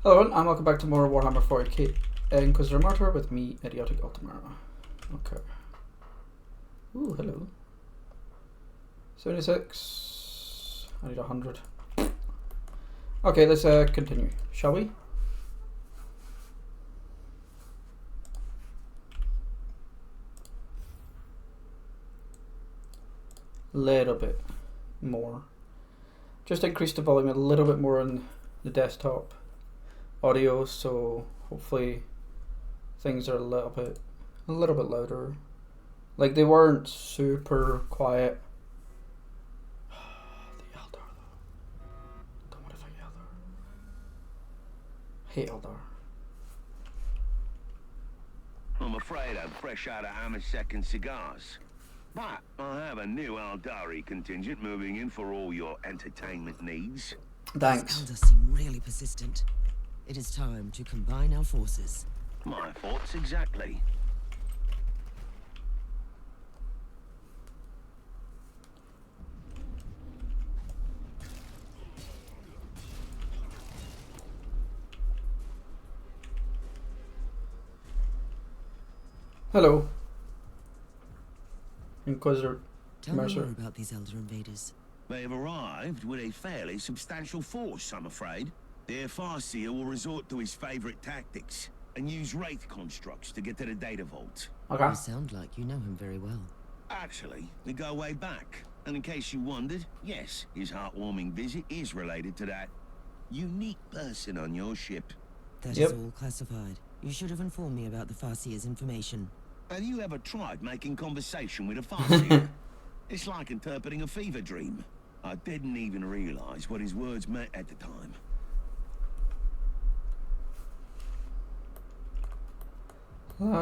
Hello and welcome back to more Warhammer 40k Inquisitor Martyr with me, Idiotic Ultimara. Okay. Ooh, hello. 76. I need 100. Okay, let's continue, shall we? Little bit more. Just increase the volume a little bit more on the desktop audio, so hopefully things are a little bit louder. Like, they weren't super quiet. The Eldar though. Don't want to fight Eldar. Hate Eldar. I'm afraid I'm fresh out of Hammersek and cigars. But I have a new Aldari contingent moving in for all your entertainment needs. Thanks. These elders seem really persistent. It is time to combine our forces. My thoughts exactly. Hello. Inquisitor Tell me Martyr. more about these elder invaders. They've arrived with a fairly substantial force, I'm afraid. Their Farseer will resort to his favorite tactics and use wraith constructs to get to the data vault. Okay. You sound like you know him very well. Actually, we go way back. And in case you wondered, yes, his heartwarming visit is related to that unique person on your ship. That Yep. is all classified. You should have informed me about the Farseer's information. Have you ever tried making conversation with a Farseer? It's like interpreting a fever dream. I didn't even realize what his words meant at the time. Yep.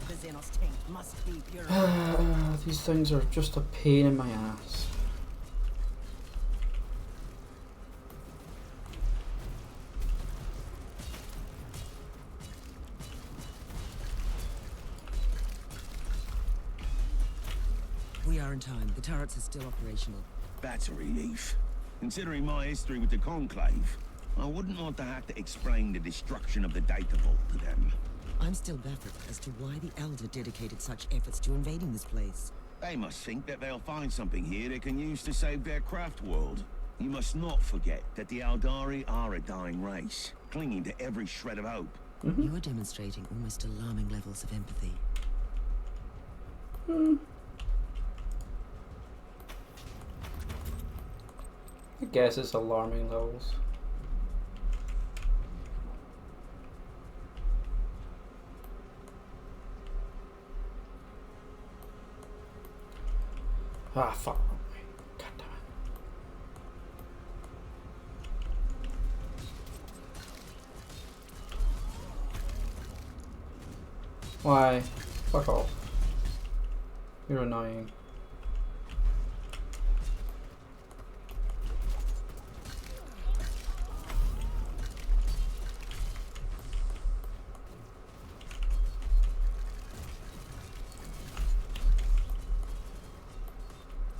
The Xenos tank must be pure. These things are just a pain in my ass. We are in time. The turrets are still operational. That's a relief. Considering my history with the Conclave, I wouldn't want to have to explain the destruction of the data vault to them. I'm still baffled as to why the Elder dedicated such efforts to invading this place. They must think that they'll find something here they can use to save their craft world. You must not forget that the Aldari are a dying race, clinging to every shred of hope. You are demonstrating almost alarming levels of empathy. I guess it's alarming levels. Ah, fuck. God damn it. Why? Fuck off. You're annoying.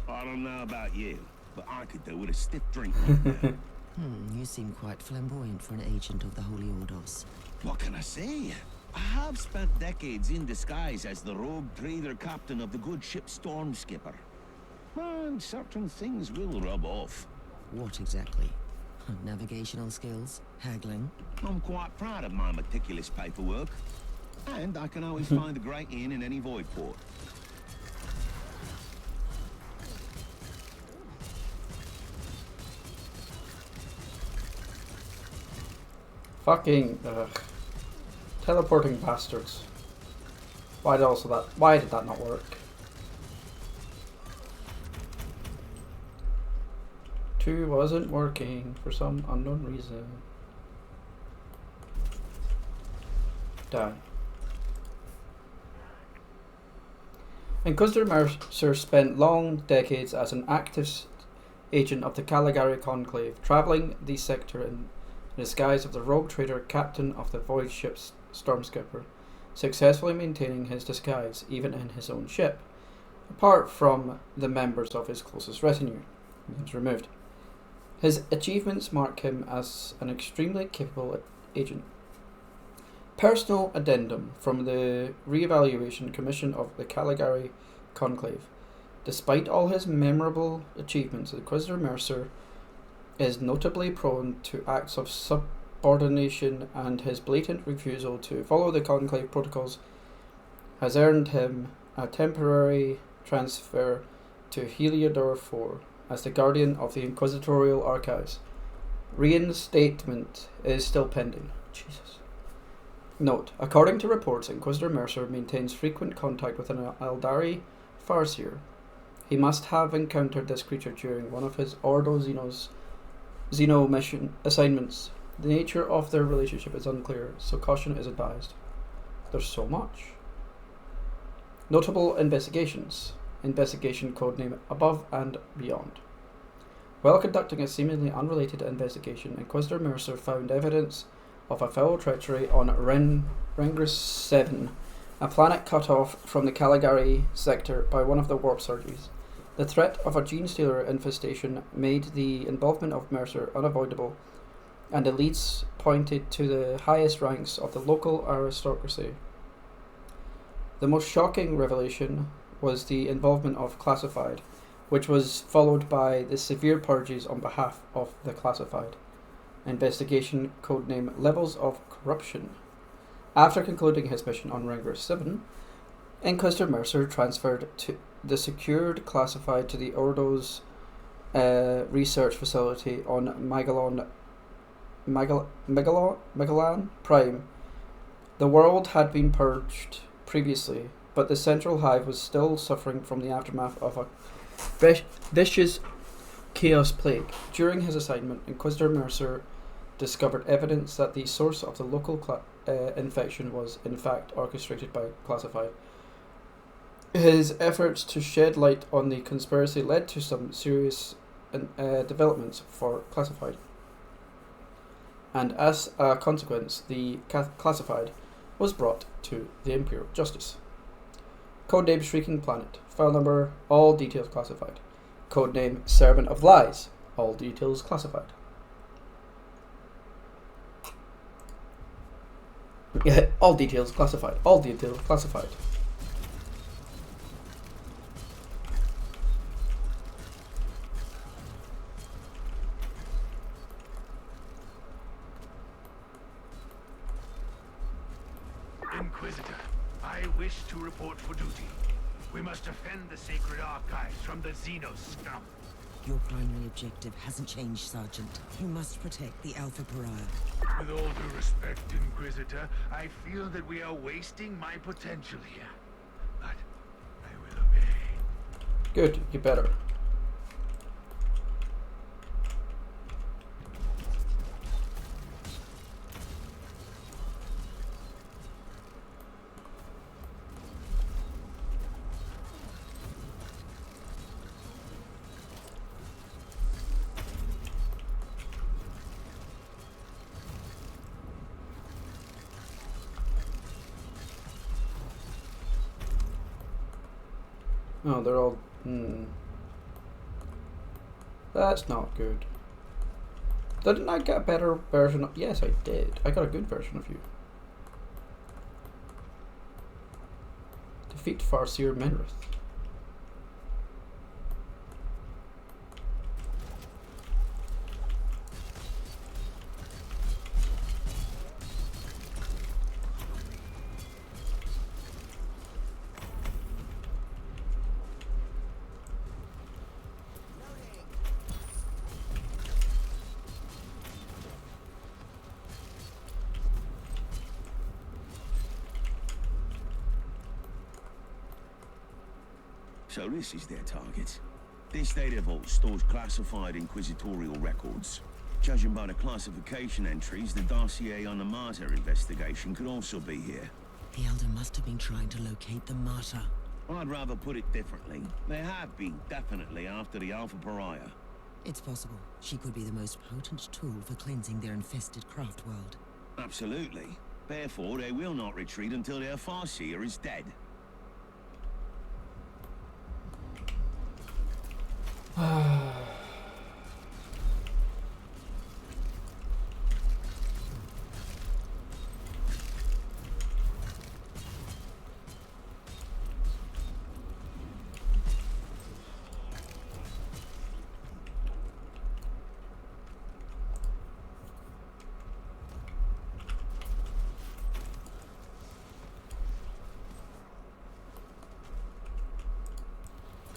I don't know about you, but I could do with a stiff drink right now. You seem quite flamboyant for an agent of the Holy Ordos. What can I say? I have spent decades in disguise as the rogue trader captain of the good ship Storm Skipper. And certain things will rub off. What exactly? Navigational skills? Haggling? I'm quite proud of my meticulous paperwork. And I can always find a great inn in any void port. Fucking teleporting bastards. Why did that not work? 2 wasn't working for some unknown reason. Die. Inquisitor Martyr spent long decades as an active agent of the Caligari Conclave, travelling the sector in the disguise of the rogue trader captain of the void ship's Stormskipper, successfully maintaining his disguise even in his own ship, apart from the members of his closest retinue. He was removed. His achievements mark him as an extremely capable agent. Personal addendum from the Re-evaluation Commission of the Caligari Conclave. Despite all his memorable achievements, Inquisitor Mercer is notably prone to acts of subordination, and his blatant refusal to follow the Conclave protocols has earned him a temporary transfer to Heliodor 4 as the guardian of the Inquisitorial Archives. Reinstatement is still pending. Jesus. Note, according to reports, Inquisitor Mercer maintains frequent contact with an Eldari Farseer. He must have encountered this creature during one of his Ordo Xeno mission assignments. The nature of their relationship is unclear, so caution is advised. There's so much. Notable investigations. Investigation codename Above and Beyond. While conducting a seemingly unrelated investigation, Inquisitor Mercer found evidence of a foul treachery on Rengris 7, a planet cut off from the Caligari sector by one of the warp surgeries. The threat of a gene-stealer infestation made the involvement of Mercer unavoidable, and elites pointed to the highest ranks of the local aristocracy. The most shocking revelation was the involvement of Classified, which was followed by the severe purges on behalf of the Classified. Investigation codename Levels of Corruption. After concluding his mission on Rengris 7, Inquisitor Mercer transferred to the secured Classified to the Ordo's research facility on Megalan Prime. The world had been purged previously, but the central hive was still suffering from the aftermath of a vicious chaos plague. During his assignment, Inquisitor Mercer discovered evidence that the source of the local infection was in fact orchestrated by Classified. His efforts to shed light on the conspiracy led to some serious developments for Classified, and as a consequence, the Classified was brought to the Imperial Justice. Codename Shrieking Planet. File number, all details classified. Codename Servant of Lies. All details classified. All details classified. All details classified. Inquisitor, I wish to report for duty. We must defend the sacred archives from the Xeno scum. Your primary objective hasn't changed, Sergeant. You must protect the Alpha Pariah. With all due respect, Inquisitor, I feel that we are wasting my potential here. But I will obey. Good, you better. Oh, they're all... That's not good. Didn't I get a better version of... Yes, I did. I got a good version of you. Defeat Farseer Menrith. So this is their target. This data vault stores classified inquisitorial records. Judging by the classification entries, the dossier on the Martyr investigation could also be here. The Elder must have been trying to locate the Martyr. I'd rather put it differently. They have been definitely after the Alpha Pariah. It's possible. She could be the most potent tool for cleansing their infested craft world. Absolutely. Therefore, they will not retreat until their Farseer is dead.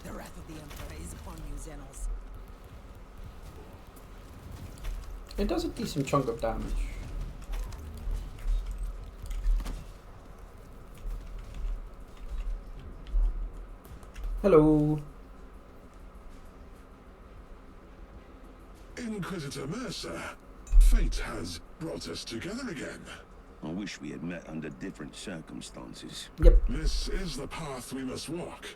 The wrath of the Emperor is upon you, Xenos. It does a decent chunk of damage. Hello. Inquisitor Mercer, fate has brought us together again. I wish we had met under different circumstances. Yep. This is the path we must walk,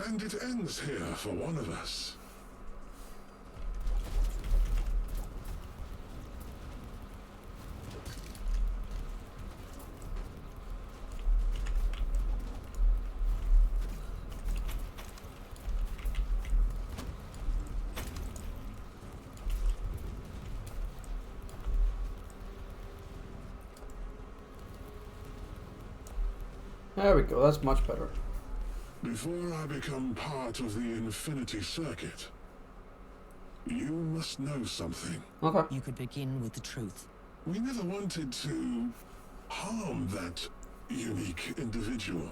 and it ends here for one of us. There we go, that's much better. Before I become part of the Infinity Circuit, you must know something. Okay. You could begin with the truth. We never wanted to harm that unique individual.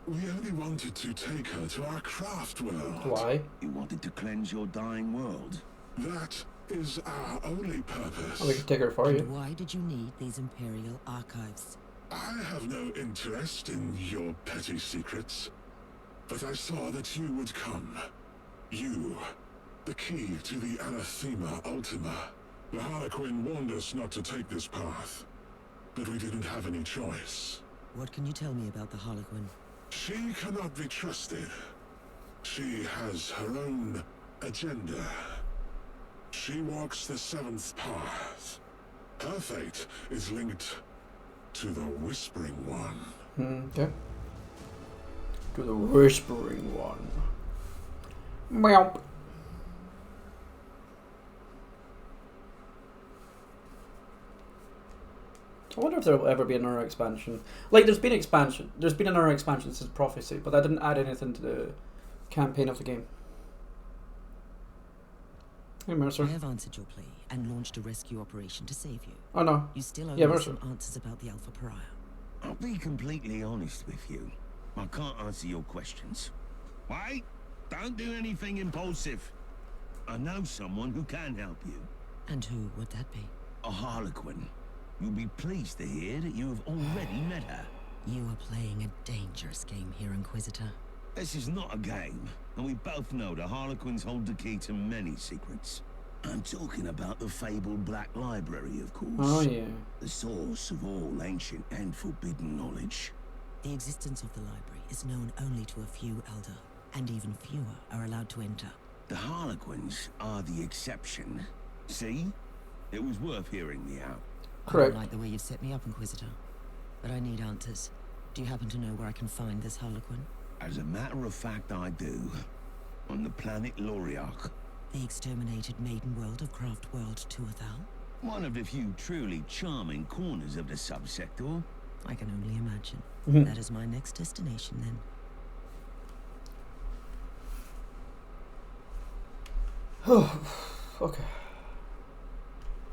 We only wanted to take her to our craft world. Why? You wanted to cleanse your dying world. That is our only purpose. Oh, we can take her for And you. why did you need these Imperial archives? I have no interest in your petty secrets, but I saw that you would come. You, the key to the Anathema Ultima. The Harlequin warned us not to take this path, but we didn't have any choice. What can you tell me about the Harlequin? She cannot be trusted. She has her own agenda. She walks the seventh path. Her fate is linked to the Whispering One. Okay. To the Whispering One. Meow. I wonder if there will ever be another expansion. Like, there's been another expansion since Prophecy, but that didn't add anything to the campaign of the game. Hey, Mercer. I have answered your plea and launched a rescue operation to save you. Oh no. You still owe Yeah, me Mercer. some answers about the Alpha Pariah. I'll be completely honest with you. I can't answer your questions. Wait! Don't do anything impulsive. I know someone who can help you. And who would that be? A Harlequin. You'll be pleased to hear that you have already met her. You are playing a dangerous game here, Inquisitor. This is not a game, and we both know the Harlequins hold the key to many secrets. I'm talking about the fabled Black Library, of course. Oh yeah. The source of all ancient and forbidden knowledge. The existence of the library is known only to a few Elder, and even fewer are allowed to enter. The Harlequins are the exception. See? It was worth hearing me out. I Correct. don't like the way you've set me up, Inquisitor. But I need answers. Do you happen to know where I can find this Harlequin? As a matter of fact, I do. On the planet Loriach. The exterminated maiden world of Craft World Tuathal? One of the few truly charming corners of the subsector. I can only imagine. Mhm. That is my next destination, then. Okay.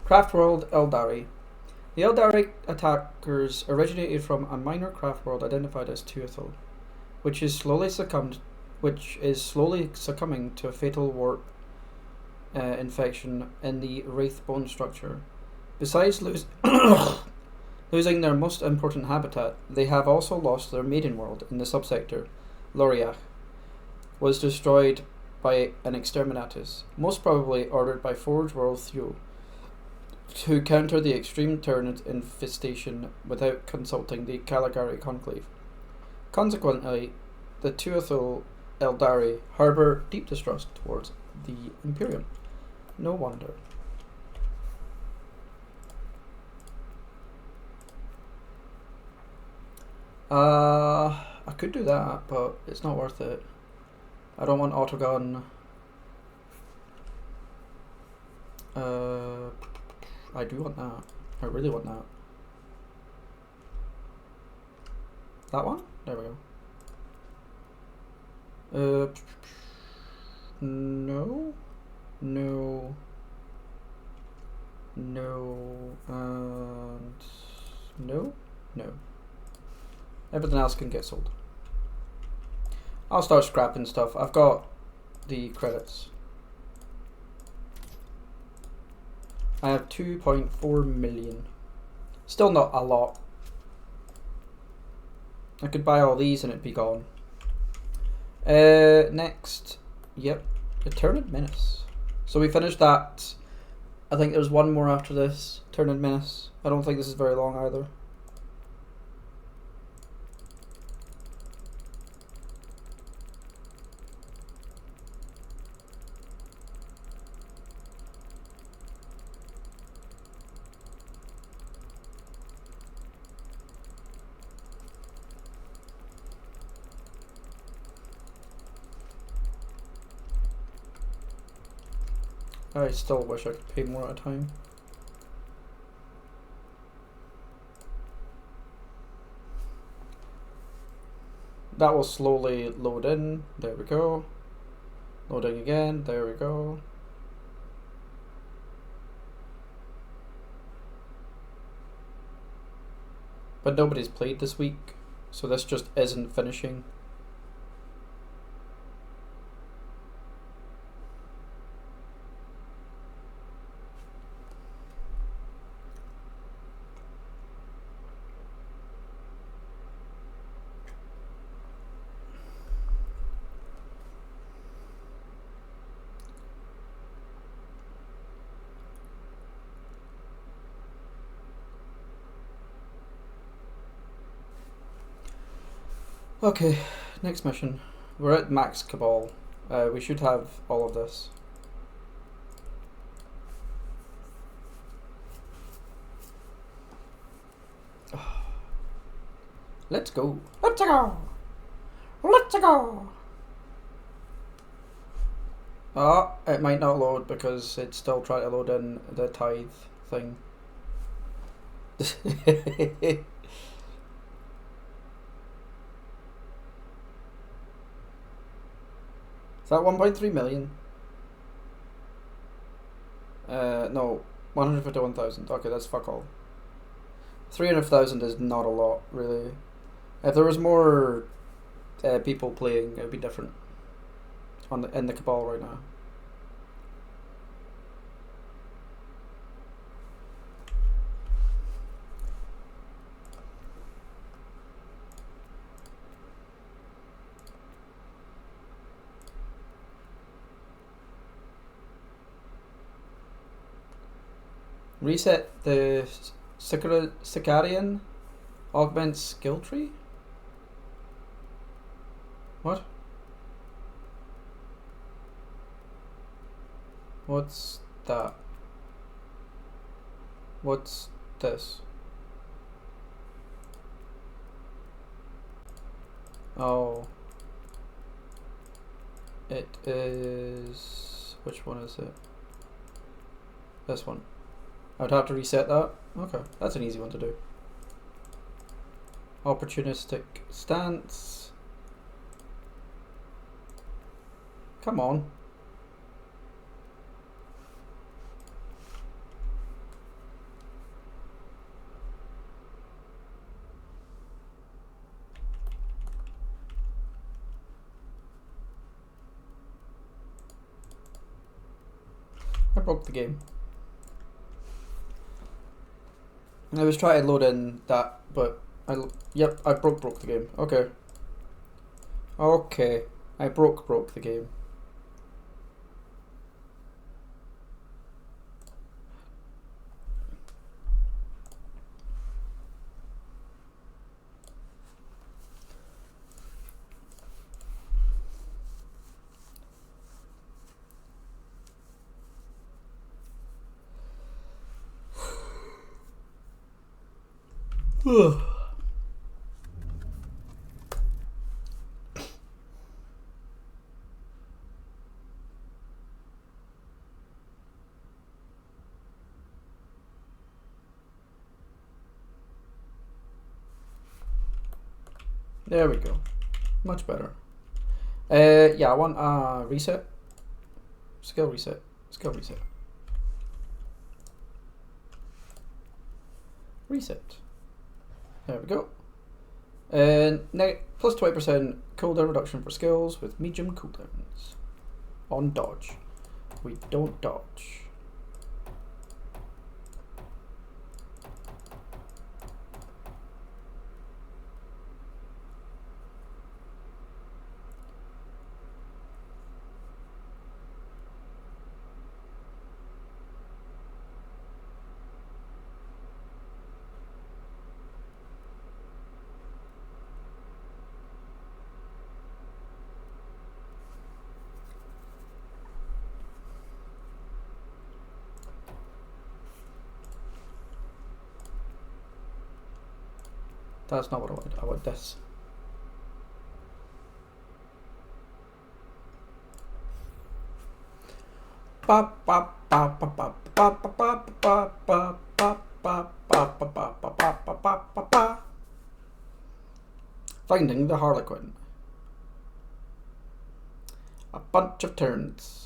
Craft World Eldari. The Eldari attackers originated from a minor craft world identified as Tuathal, which is slowly succumbing to a fatal warp infection in the Wraith bone structure. Besides losing their most important habitat, they have also lost their maiden world in the subsector. Loriach was destroyed by an exterminatus, most probably ordered by Forge World Thule, to counter the extreme Tyrant infestation without consulting the Caligari Conclave. Consequently, the Tuathal Eldari harbour deep distrust towards the Imperium, No wonder. I could do that, but it's not worth it. I don't want autogun. I do want that. I really want that. That one? There we go. No. No. No. And no. No. Everything else can get sold. I'll start scrapping stuff. I've got the credits. I have 2.4 million. Still not a lot. I could buy all these and it'd be gone. Next, yep, Eternal Menace. So we finished that. I think there's one more after this, Eternal Menace. I don't think this is very long either. I still wish I could pay more at a time. That will slowly load in. There we go. Loading again. There we go. But nobody's played this week, so this just isn't finishing. Okay, next mission. We're at max Cabal. We should have all of this. Let's go. Let's go. Let's go. Ah, it might not load because it's still trying to load in the tithe thing. Is that 1.3 million? No, 151,000. Okay, that's fuck all. 300,000 is not a lot, really. If there was more people playing, it would be different. In the Cabal right now. Reset the Sicarian augments skill tree? What? What's that? What's this? Oh. It is... Which one is it? This one. I would have to reset that? Okay, that's an easy one to do. Opportunistic stance. Come on. I broke the game. I was trying to load in that, but yep, I broke the game. Okay. Okay. I broke the game. There we go. Much better. Yeah, I want a reset. Skill reset. Skill reset. Reset. There we go. And plus 20% cooldown reduction for skills with medium cooldowns. On dodge. We don't dodge. That's not what I want. I want this. Finding the Harlequin. A bunch of turns.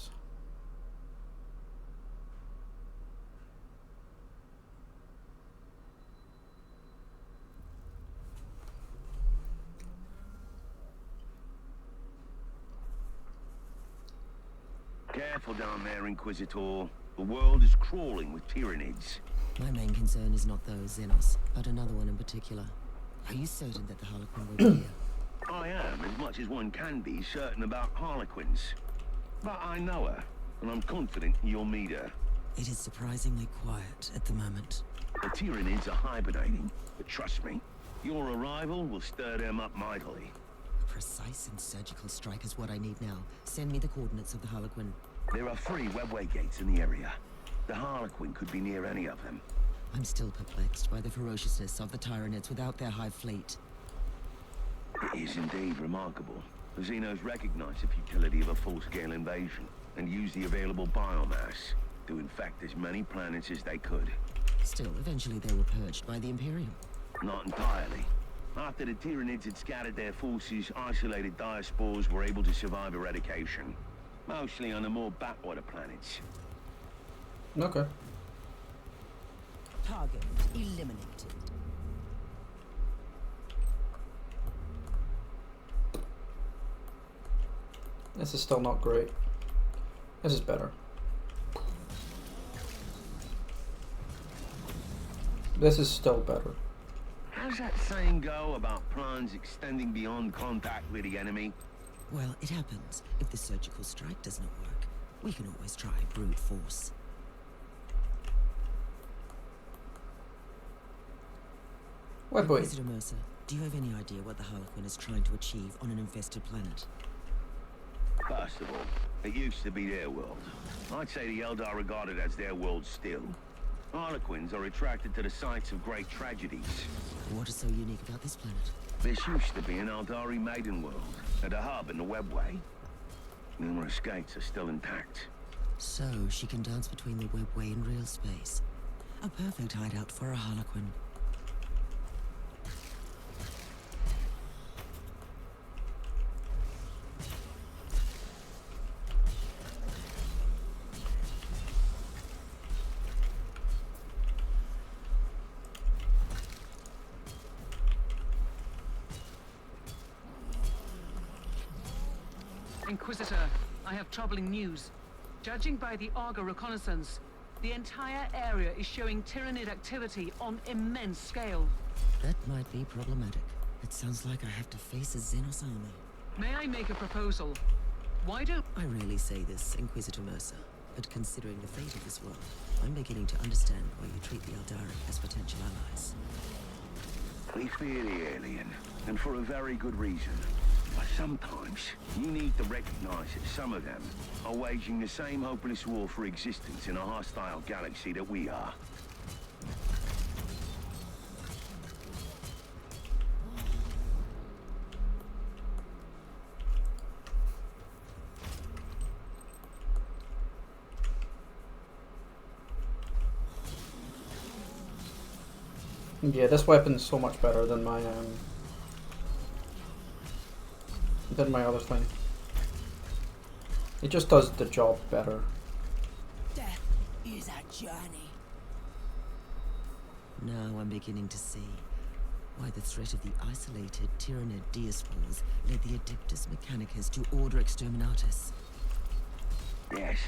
Careful down there, Inquisitor. The world is crawling with Tyranids. My main concern is not those Xenos, but another one in particular. Are you certain that the Harlequin will be here? I am, as much as one can be, certain about Harlequins. But I know her, and I'm confident you'll meet her. It is surprisingly quiet at the moment. The Tyranids are hibernating, but trust me, your arrival will stir them up mightily. A precise and surgical strike is what I need now. Send me the coordinates of the Harlequin. There are 3 webway gates in the area. The Harlequin could be near any of them. I'm still perplexed by the ferociousness of the Tyranids without their hive fleet. It is indeed remarkable. The Xenos recognize the futility of a full-scale invasion and use the available biomass to infect as many planets as they could. Still, eventually they were purged by the Imperium. Not entirely. After the Tyranids had scattered their forces, isolated diaspores were able to survive eradication. Mostly on the more backwater planets. Okay. Target eliminated. This is still not great. This is better. This is still better. How's that saying go about plans extending beyond contact with the enemy? Well, it happens. If the surgical strike does not work, we can always try brute force. What boy? Inquisitor Mercer, do you have any idea what the Harlequin is trying to achieve on an infested planet? First of all, it used to be their world. I'd say the Eldar regard it as their world still. Harlequins are attracted to the sites of great tragedies. What is so unique about this planet? This used to be an Eldari maiden world, at a hub in the webway. Numerous gates are still intact. So, she can dance between the webway and real space. A perfect hideout for a Harlequin. Inquisitor, I have troubling news. Judging by the Argo reconnaissance, the entire area is showing Tyranid activity on immense scale. That might be problematic. It sounds like I have to face a Xenos army. May I make a proposal? Why don't... I rarely say this, Inquisitor Mercer, but considering the fate of this world, I'm beginning to understand why you treat the Eldari as potential allies. We fear the alien, and for a very good reason. But sometimes, you need to recognize that some of them are waging the same hopeless war for existence in a hostile galaxy that we are. Yeah, this weapon's so much better than my other thing. It just does the job better. Death is a journey. Now I'm beginning to see why the threat of the isolated Tyranid Diaspores led the Adeptus Mechanicus to order Exterminatus. Yes,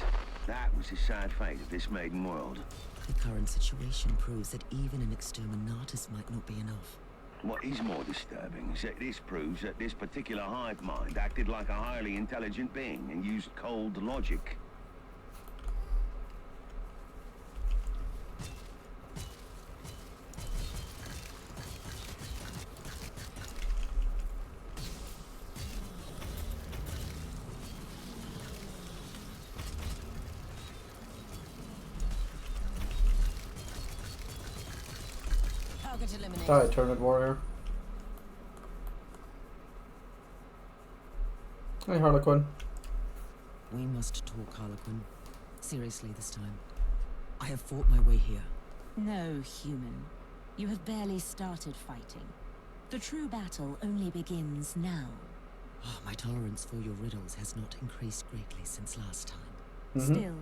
that was the sad fate of this maiden world. The current situation proves that even an Exterminatus might not be enough. What is more disturbing is that this proves that this particular hive mind acted like a highly intelligent being and used cold logic. Target eliminated. Die, Tyranid Warrior. Hey, Harlequin. We must talk, Harlequin. Seriously this time. I have fought my way here. No, human. You have barely started fighting. The true battle only begins now. Oh, my tolerance for your riddles has not increased greatly since last time. Still,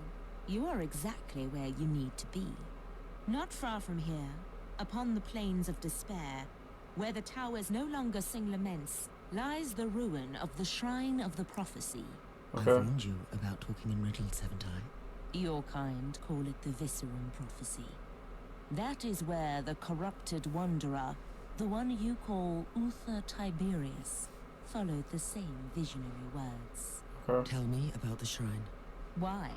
you are exactly where you need to be. Not far from here, upon the plains of despair, where the towers no longer sing laments, lies the ruin of the Shrine of the Prophecy. Okay. I've warned you about talking in riddles, haven't I? Your kind call it the Viscerum Prophecy. That is where the corrupted wanderer, the one you call Uther Tiberius, followed the same visionary words. Okay. Tell me about the shrine. Why?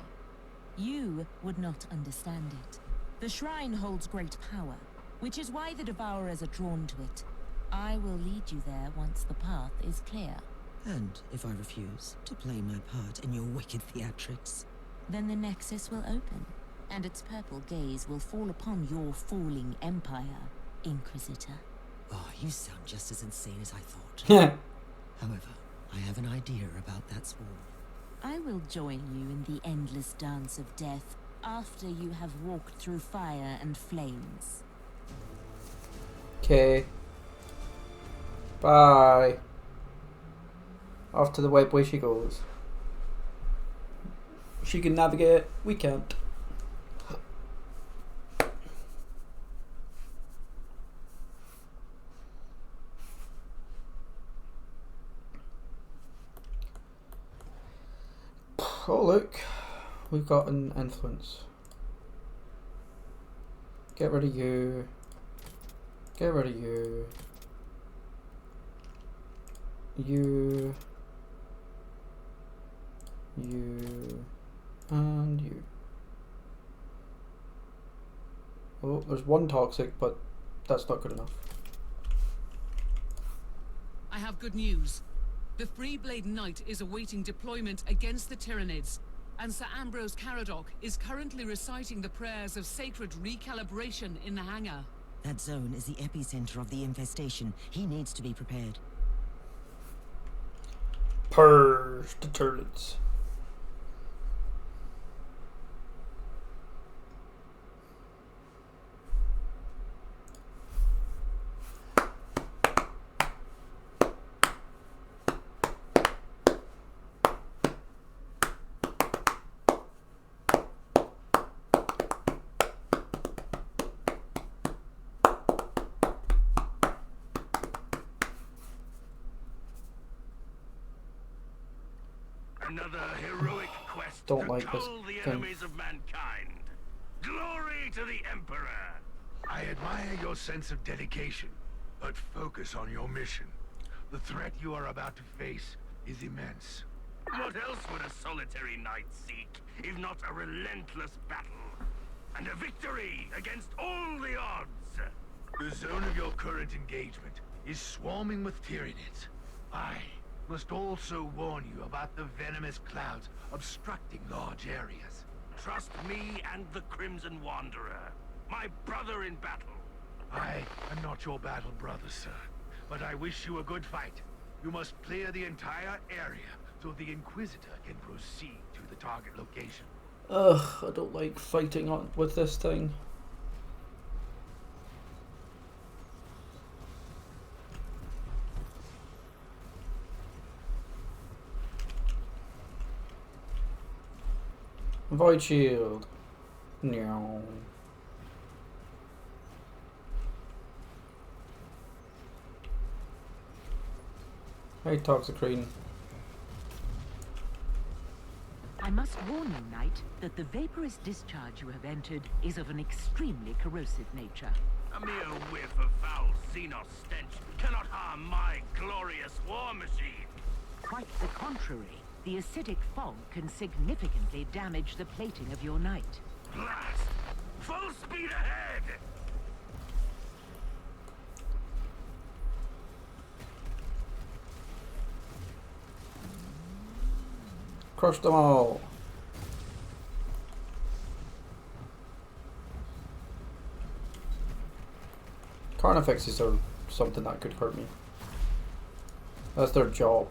You would not understand it. The shrine holds great power, which is why the Devourers are drawn to it. I will lead you there once the path is clear. And if I refuse to play my part in your wicked theatrics? Then the Nexus will open, and its purple gaze will fall upon your falling empire, Inquisitor. Oh, you sound just as insane as I thought. Yeah. However, I have an idea about that swarm. I will join you in the endless dance of death after you have walked through fire and flames. Okay. Bye. Off to the web way she goes. She can navigate, we can't. Oh look, we've got an influence. Get rid of you. Get rid of you. You. You. And you. Oh, there's one toxic, but that's not good enough. I have good news. The Freeblade Knight is awaiting deployment against the Tyranids, and Sir Ambrose Caradoc is currently reciting the prayers of sacred recalibration in the hangar. That zone is the epicenter of the infestation. He needs to be prepared. Purge the turrets. Another heroic quest Don't to like this cull the thing. enemies of mankind. Glory to the Emperor! I admire your sense of dedication, but focus on your mission. The threat you are about to face is immense. What else would a solitary knight seek, if not a relentless battle? And a victory against all the odds! The zone of your current engagement is swarming with Tyranids. I must also warn you about the venomous clouds obstructing large areas. Trust me and the Crimson Wanderer, my brother in battle. I am not your battle brother, sir, but I wish you a good fight. You must clear the entire area so the Inquisitor can proceed to the target location. Ugh, I don't like fighting on with this thing. Void shield. No. Hey, Toxicrene. I must warn you, Knight, that the vaporous discharge you have entered is of an extremely corrosive nature. A mere whiff of foul Xenos stench cannot harm my glorious war machine. Quite the contrary. The acidic fog can significantly damage the plating of your Knight. Blast! Full speed ahead! Crush them all. Carnifexes are something that could hurt me. That's their job.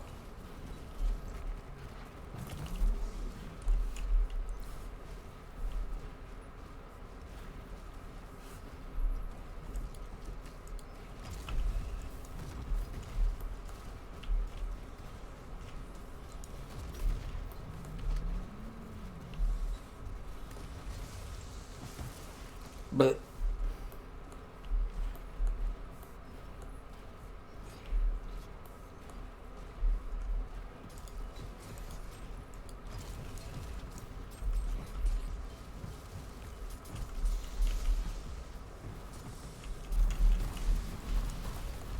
But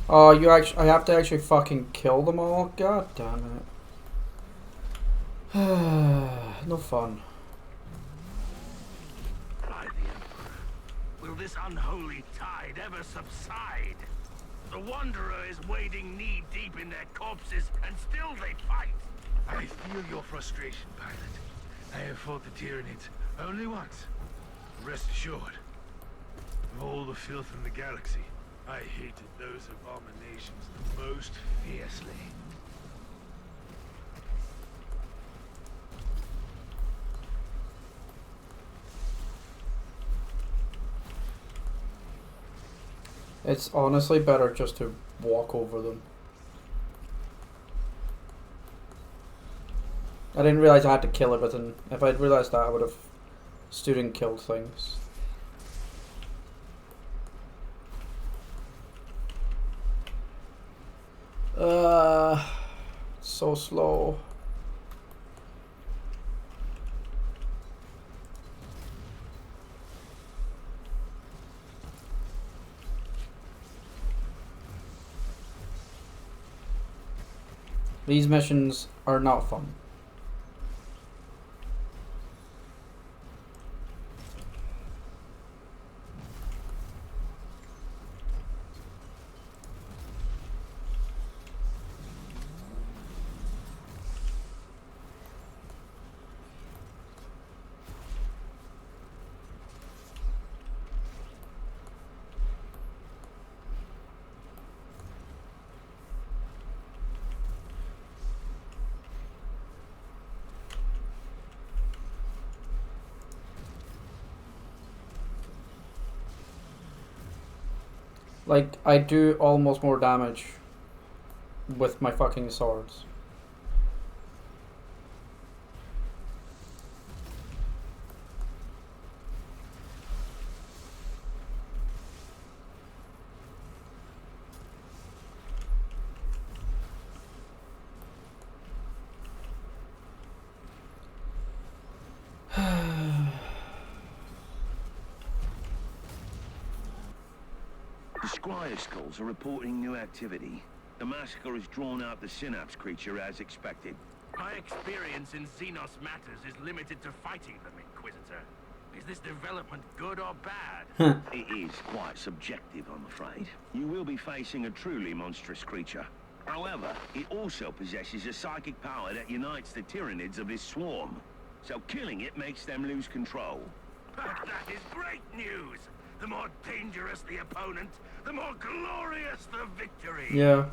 oh, I have to actually fucking kill them all? God damn it. No fun. By the Emperor, will this unholy tide ever subside? The Wanderer is wading knee-deep in their corpses, and still they fight. I feel your frustration, pilot. I have fought the Tyranids only once. Rest assured, of all the filth in the galaxy, I hated those abominations the most fiercely. It's honestly better just to walk over them. I didn't realize I had to kill everything. If I'd realized that, I would have stood and killed things. So slow. These missions are not fun. Like, I do almost more damage with my fucking swords. The Squire Skulls are reporting new activity. The massacre has drawn out the Synapse creature as expected. My experience in Xenos matters is limited to fighting them, Inquisitor. Is this development good or bad? It is quite subjective, I'm afraid. You will be facing a truly monstrous creature. However, it also possesses a psychic power that unites the Tyranids of this swarm. So killing it makes them lose control. That is great news! The more dangerous the opponent, the more glorious the victory! Yeah.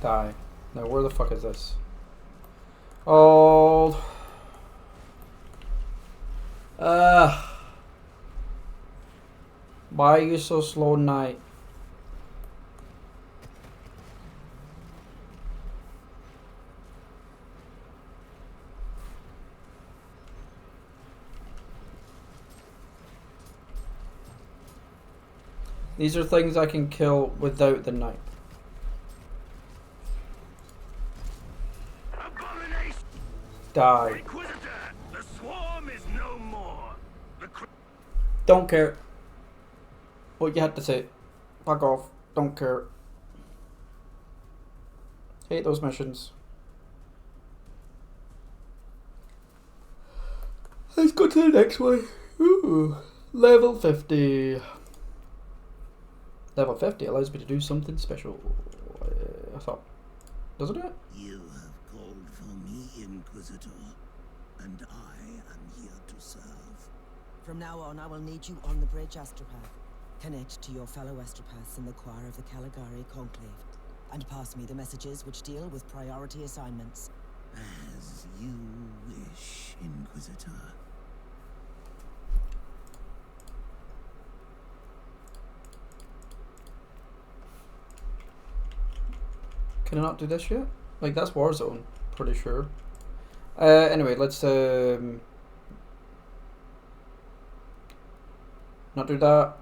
Die. Now where the fuck is this? Oh. Why are you so slow, Knight? These are things I can kill without the knife. Abomination! Die. Inquisitor! The swarm is no more! Don't care. What you had to say. Fuck off. Don't care. Hate those missions. Let's go to the next one. Ooh. Level 50. Level 50 allows me to do something special. I thought. Doesn't it? You have called for me, Inquisitor, and I am here to serve. From now on, I will need you on the bridge, Astropath. Connect to your fellow Astropaths in the choir of the Caligari Conclave, and pass me the messages which deal with priority assignments. As you wish, Inquisitor. Can I not do this yet? Like, that's Warzone, pretty sure. Anyway, let's not do that.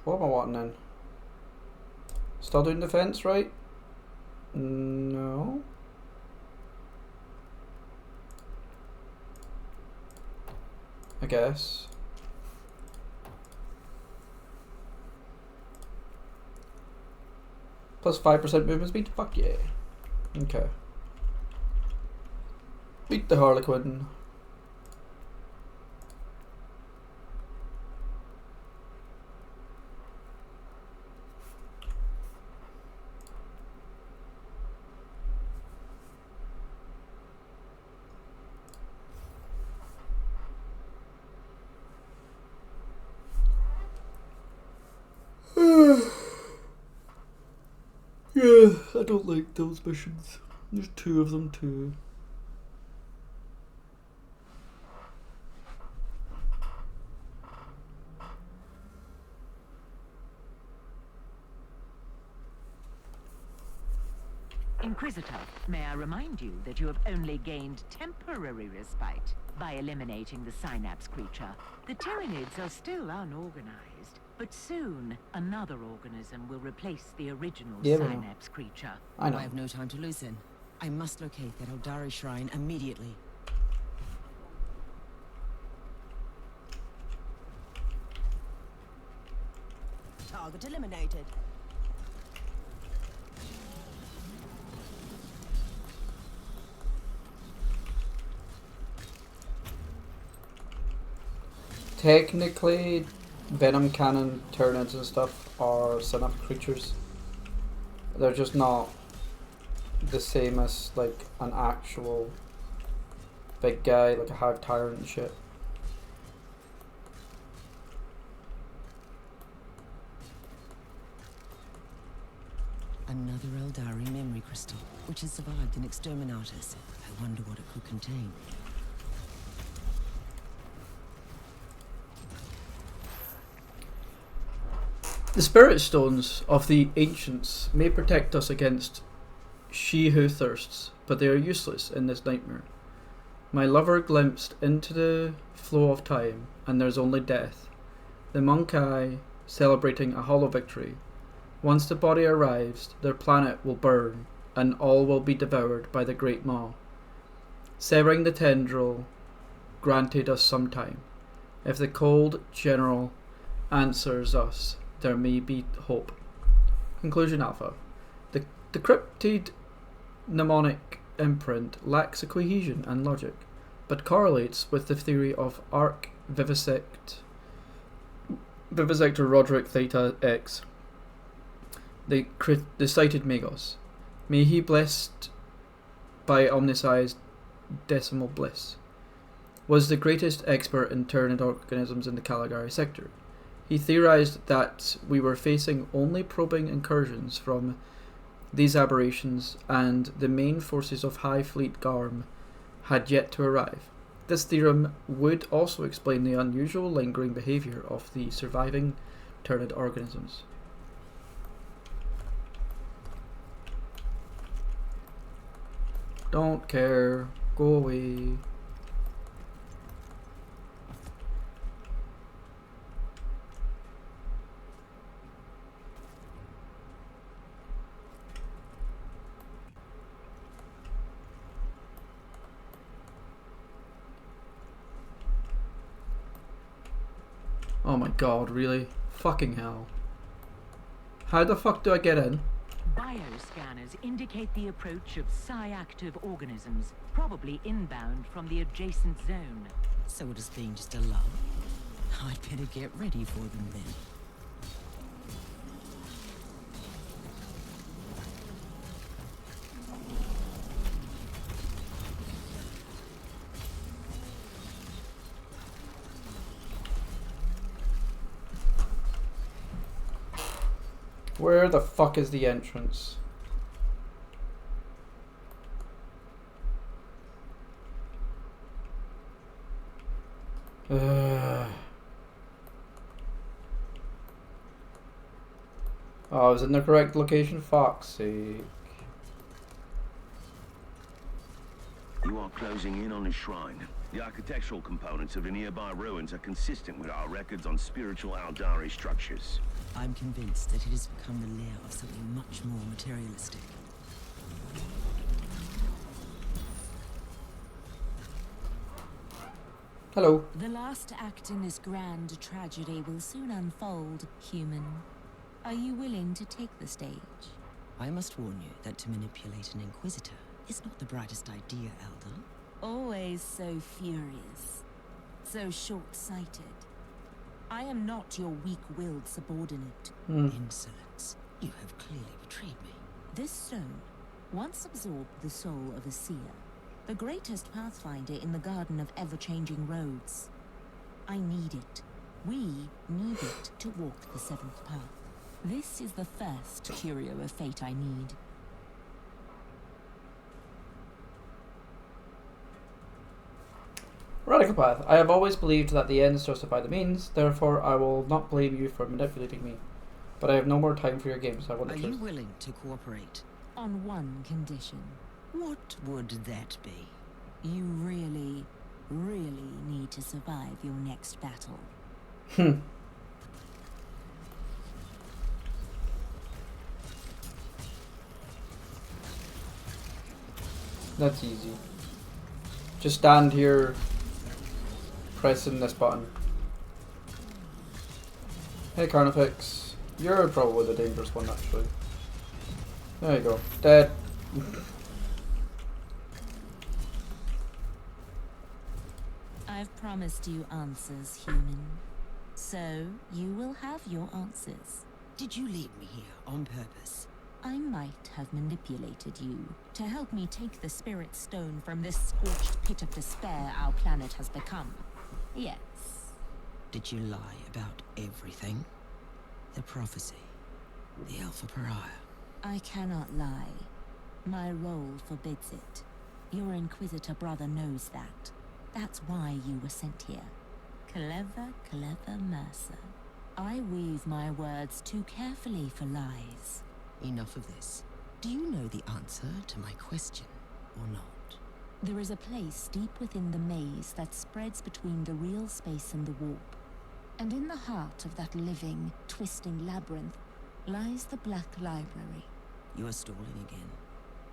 What am I wanting then? Still doing defense, right? No. I guess. Plus 5% movement speed? Fuck yeah. Okay. Beat the Harlequin. Yeah, I don't like those missions. There's 2 of them too. Inquisitor, may I remind you that you have only gained temporary respite by eliminating the synapse creature. The Tyranids are still unorganized, but soon another organism will replace the original synapse creature. I know. I have no time to lose in. I must locate that Eldari shrine immediately. Target eliminated. Technically, Venom Cannon Tyranids and stuff are synapse creatures. They're just not the same as like an actual big guy, like a Hive Tyrant and shit. Another Eldari memory crystal, which has survived in Exterminatus. I wonder what it could contain. The Spirit Stones of the Ancients may protect us against she who thirsts, but they are useless in this nightmare. My lover glimpsed into the flow of time, and there's only death. The Monkai celebrating a hollow victory. Once the body arrives, their planet will burn, and all will be devoured by the Great Maw. Severing the tendril granted us some time. If the cold general answers us, there may be hope. Conclusion Alpha. The cryptid mnemonic imprint lacks a cohesion and logic, but correlates with the theory of arc vivisector Roderick Theta X, the cited Magos. May he blessed by omniscient decimal bliss, was the greatest expert in Tyranid organisms in the Caligari sector. He theorized that we were facing only probing incursions from these aberrations, and the main forces of High Fleet Garm had yet to arrive. This theorem would also explain the unusual lingering behaviour of the surviving Tyranid organisms. Don't care. Go away. Oh my god, really? Fucking hell. How the fuck do I get in? Bioscanners indicate the approach of psi-active organisms, probably inbound from the adjacent zone. So it has been just a lull. I'd better get ready for them then. Where the fuck is the entrance? Oh, I was in the correct location, fuck's sake. You are closing in on a shrine. The architectural components of the nearby ruins are consistent with our records on spiritual Aldari structures. I'm convinced that it has become the lair of something much more materialistic. Hello. The last act in this grand tragedy will soon unfold, human. Are you willing to take the stage? I must warn you that to manipulate an Inquisitor is not the brightest idea, Elder. Always so furious. So short-sighted. I am not your weak-willed subordinate. Insolence. You have clearly betrayed me. This stone once absorbed the soul of a seer, the greatest pathfinder in the garden of ever-changing roads. I need it. We need it to walk the seventh path. This is the first curio of fate I need. Radical path. I have always believed that the ends justify the means, therefore I will not blame you for manipulating me. But I have no more time for your games. I want the Are truth. you willing to cooperate? On one condition. What would that be? You really, really need to survive your next battle. That's easy. Just stand here pressing this button. Hey Carnifex, you're probably the dangerous one actually. There you go, dead. I've promised you answers, human. So, you will have your answers. Did you lead me here on purpose? I might have manipulated you to help me take the spirit stone from this scorched pit of despair our planet has become. Yes. Did you lie about everything? The prophecy, the Alpha Pariah. I cannot lie. My role forbids it. Your Inquisitor brother knows that. That's why you were sent here. Clever, clever Mercer. I weave my words too carefully for lies. Enough of this. Do you know the answer to my question, or not? There is a place deep within the maze that spreads between the real space and the warp. And in the heart of that living, twisting labyrinth lies the Black Library. You are stalling again.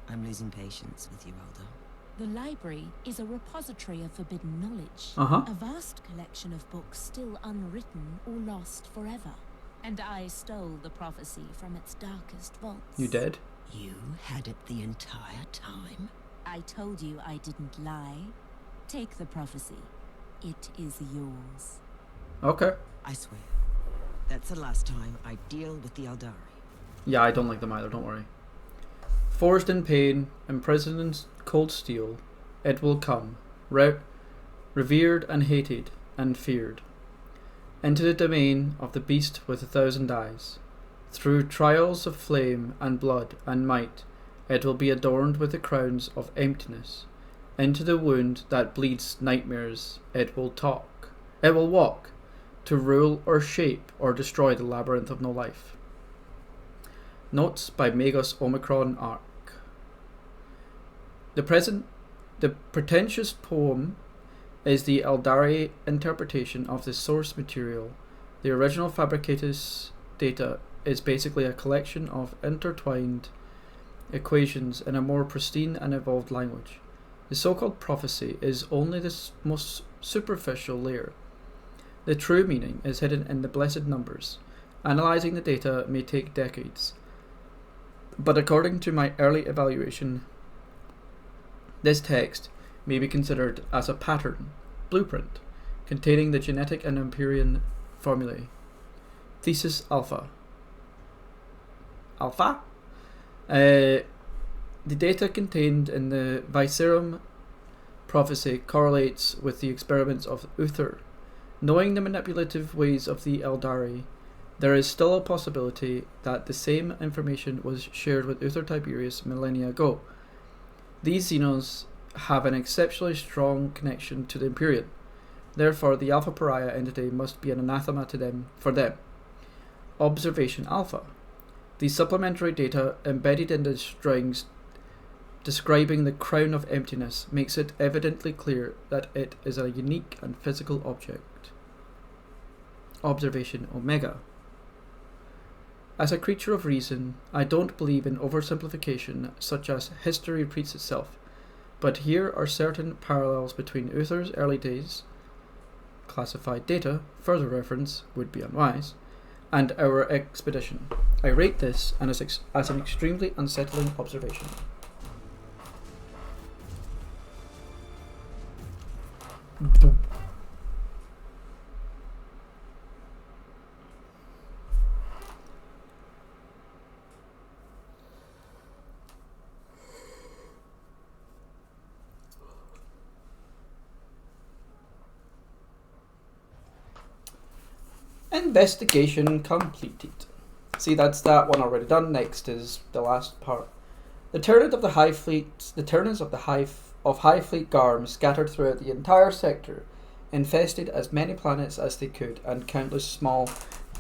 I'm losing patience with you, Elder. The library is a repository of forbidden knowledge. A vast collection of books still unwritten or lost forever. And I stole the prophecy from its darkest vaults. You did? You had it the entire time? I told you I didn't lie. Take the prophecy. It is yours. Okay. I swear. That's the last time I deal with the Aldari. Yeah, I don't like them either, don't worry. Forged in pain, imprisoned in cold steel, it will come, revered and hated and feared, into the domain of the beast with 1,000 eyes. Through trials of flame and blood and might, it will be adorned with the crowns of emptiness. Into the wound that bleeds nightmares, it will walk, to rule or shape or destroy the labyrinth of no life. Notes by Magos Omicron Arc. The pretentious poem is the Aldari interpretation of the source material. The original Fabricatus data is basically a collection of intertwined equations in a more pristine and evolved language. The so-called prophecy is only the most superficial layer. The true meaning is hidden in the blessed numbers. Analyzing the data may take decades, but according to my early evaluation, this text may be considered as a pattern, blueprint, containing the genetic and Empyrean formulae. Thesis Alpha. Alpha? The data contained in the Vicerum prophecy correlates with the experiments of Uther. Knowing the manipulative ways of the Eldari, there is still a possibility that the same information was shared with Uther Tiberius millennia ago. These Xenos have an exceptionally strong connection to the Empyrean. Therefore, the Alpha Pariah entity must be an anathema to them for them. Observation Alpha. The supplementary data embedded in the strings describing the crown of emptiness makes it evidently clear that it is a unique and physical object. Observation Omega. As a creature of reason, I don't believe in oversimplification such as history repeats itself, but here are certain parallels between Uther's early days, classified data, further reference would be unwise, and our expedition. I rate this as an extremely unsettling observation. Investigation completed. See, that's that one already done. Next is the last part. The Tyranids of the High Fleet, High Fleet Garm scattered throughout the entire sector, infested as many planets as they could, and countless small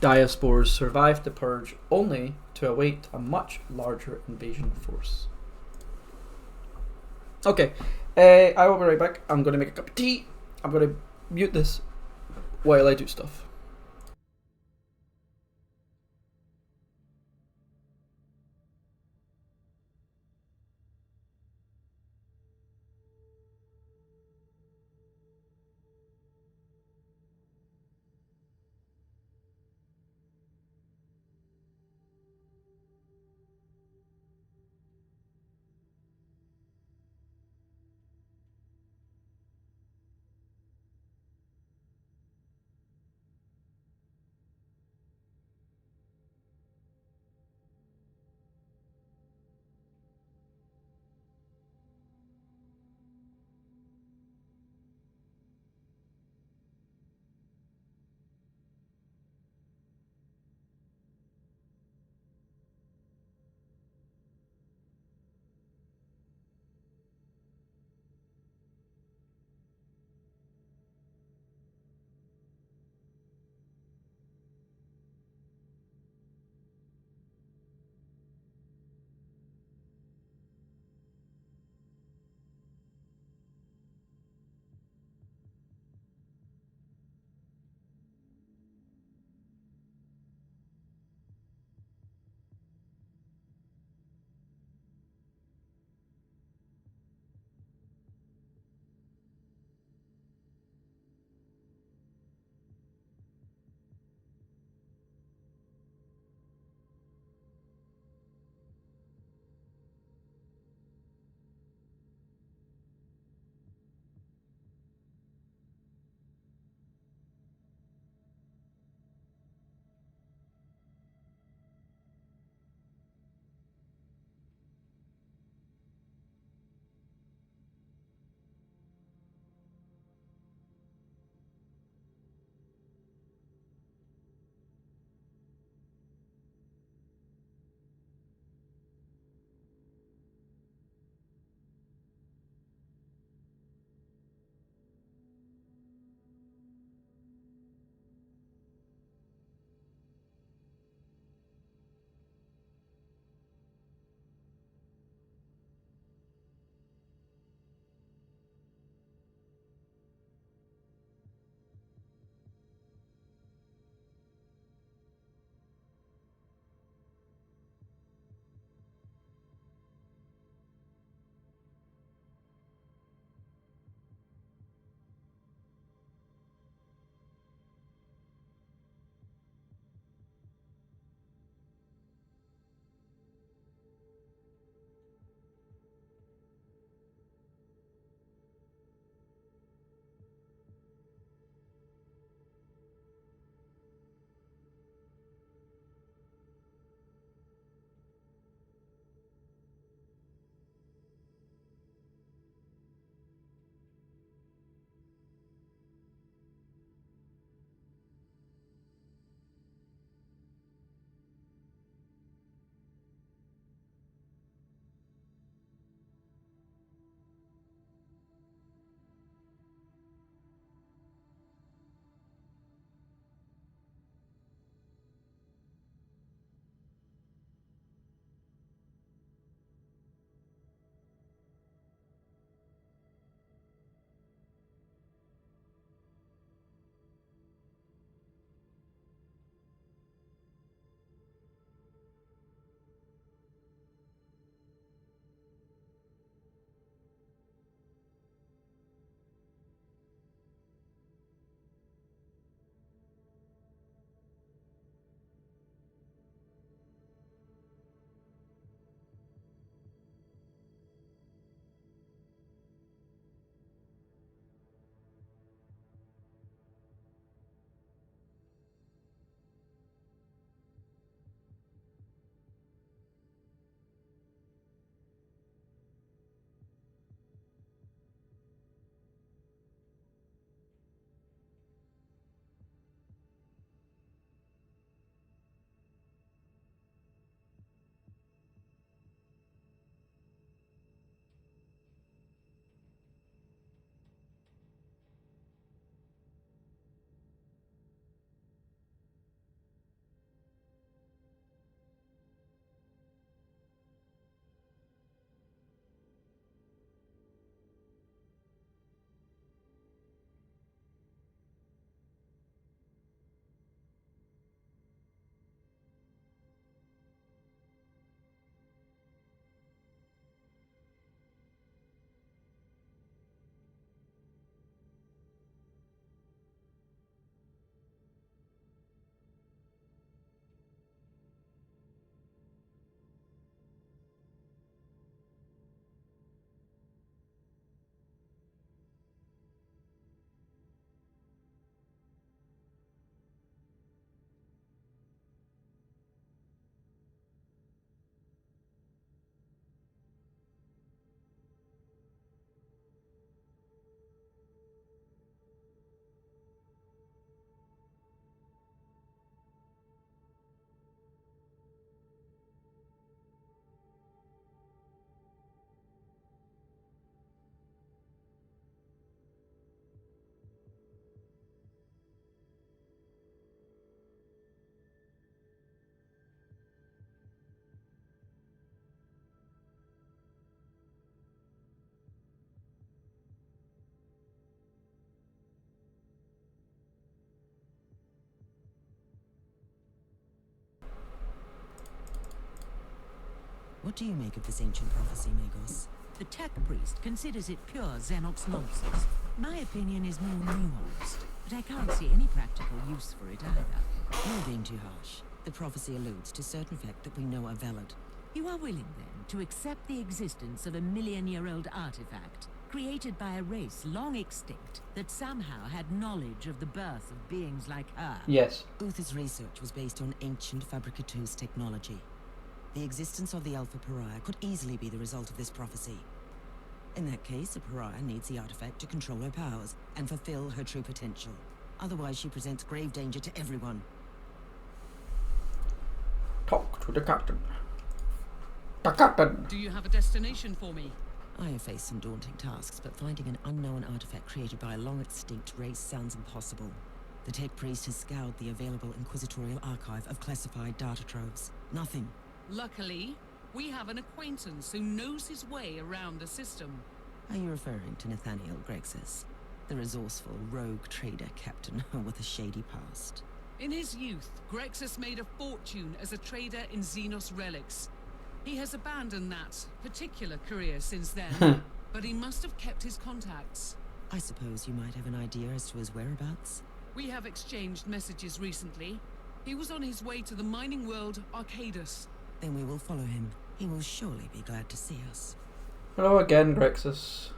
diaspores survived the purge, only to await a much larger invasion force. Okay, I will be right back. I'm going to make a cup of tea. I'm going to mute this while I do stuff. What do you make of this ancient prophecy, Magos? The tech priest considers it pure Xenox nonsense. My opinion is more nuanced, but I can't see any practical use for it either. You're being too harsh. The prophecy alludes to certain facts that we know are valid. You are willing, then, to accept the existence of a million-year-old artifact, created by a race long extinct, that somehow had knowledge of the birth of beings like her? Yes. Uther's research was based on ancient Fabricateurs technology. The existence of the Alpha Pariah could easily be the result of this prophecy. In that case, a Pariah needs the artifact to control her powers and fulfill her true potential. Otherwise, she presents grave danger to everyone. Talk to the captain. The captain! Do you have a destination for me? I have faced some daunting tasks, but finding an unknown artifact created by a long-extinct race sounds impossible. The tech priest has scoured the available inquisitorial archive of classified data troves. Nothing. Luckily, we have an acquaintance who knows his way around the system. Are you referring to Nathaniel Grexus, the resourceful rogue trader captain with a shady past? In his youth, Grexus made a fortune as a trader in Xenos relics. He has abandoned that particular career since then, but he must have kept his contacts. I suppose you might have an idea as to his whereabouts? We have exchanged messages recently. He was on his way to the mining world Arcadus. Then we will follow him. He will surely be glad to see us. Hello again, Grexus.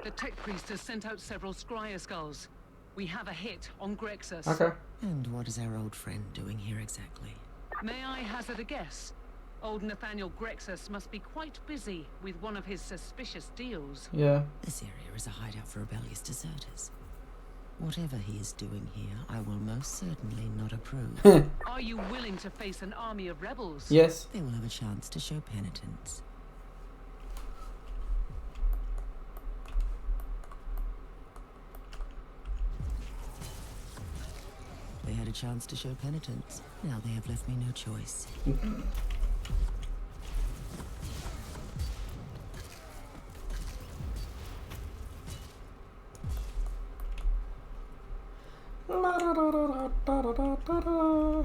The tech priest has sent out several scryer skulls. We have a hit on Grexus. Okay. And what is our old friend doing here exactly? May I hazard a guess? Old Nathaniel Grexus must be quite busy with one of his suspicious deals. Yeah. This area is a hideout for rebellious deserters. Whatever he is doing here, I will most certainly not approve. Are you willing to face an army of rebels? Yes. They will have a chance to show penitence. They had a chance to show penitence. Now they have left me no choice.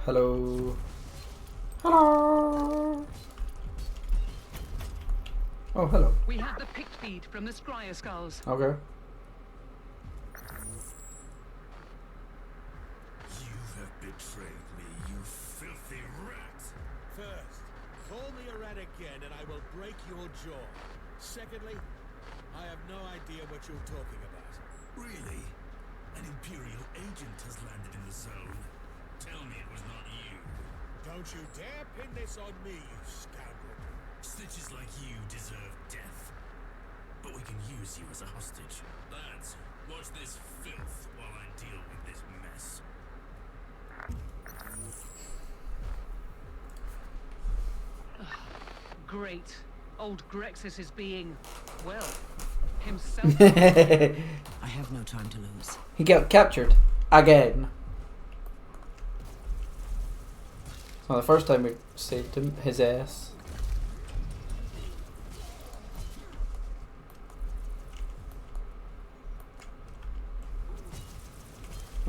Hello. Hello. Oh, hello. We have the picked feed from the scryer skulls. Okay. You have betrayed me, you filthy rat! First, call me a rat again and I will break your jaw. Secondly, I have no idea what you're talking about. Really? An Imperial agent has landed in the zone. Tell me it was not you. Don't you dare pin this on me, you scoundrel. Snitches like you deserve death. But we can use you as a hostage. Lads, watch this filth while I deal with this mess. Great. Old Grexus is being, well, himself. I have no time to lose. He got captured again. It's not the first time we saved him. His ass.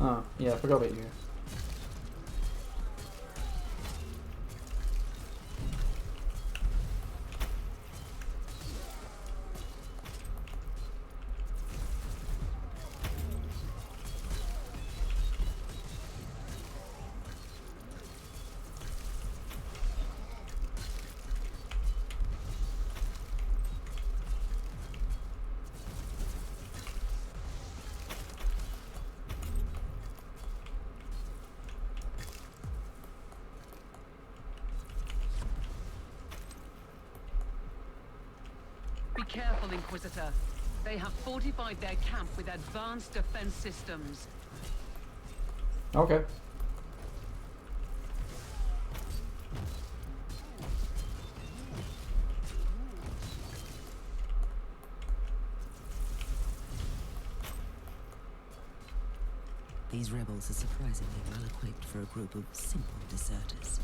Oh, yeah, I forgot about you. Be careful, Inquisitor. They have fortified their camp with advanced defense systems. Okay. These rebels are surprisingly well equipped for a group of simple deserters.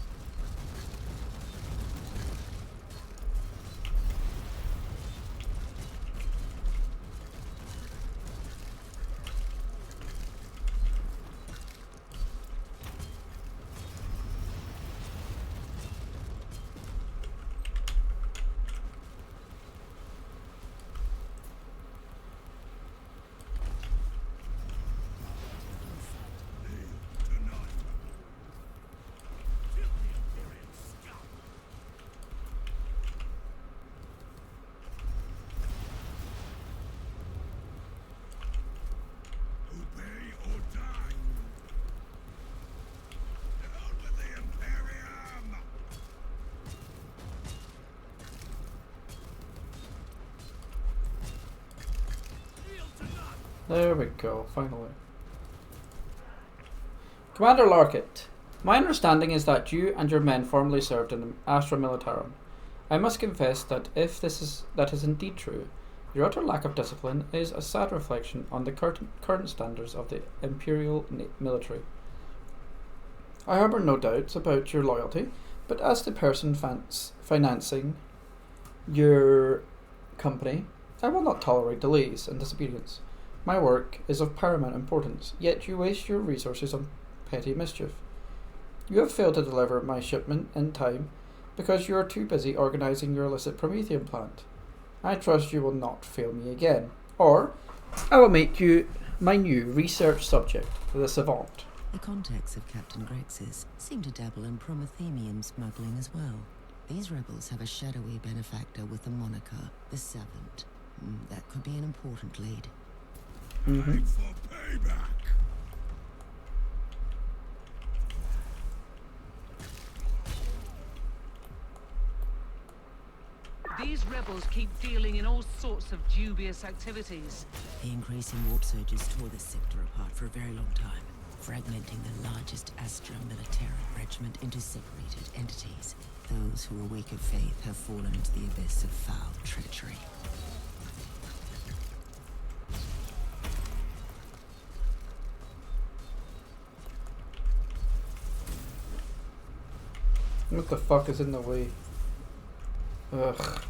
There we go, finally. Commander Larkett, my understanding is that you and your men formerly served in the Astra Militarum. I must confess that if that is indeed true, your utter lack of discipline is a sad reflection on the current standards of the Imperial military. I harbour no doubts about your loyalty, but as the person financing your company, I will not tolerate delays and disobedience. My work is of paramount importance, yet you waste your resources on petty mischief. You have failed to deliver my shipment in time because you are too busy organising your illicit Promethean plant. I trust you will not fail me again, or I will make you my new research subject, the Savant. The contacts of Captain Grex's seem to dabble in Promethean smuggling as well. These rebels have a shadowy benefactor with the moniker, the Savant. That could be an important lead. Time for payback. These rebels keep dealing in all sorts of dubious activities. The increasing warp surges tore this sector apart for a very long time, fragmenting the largest Astra Militarum regiment into separated entities. Those who are weak of faith have fallen into the abyss of foul treachery. What the fuck is in the way? Ugh.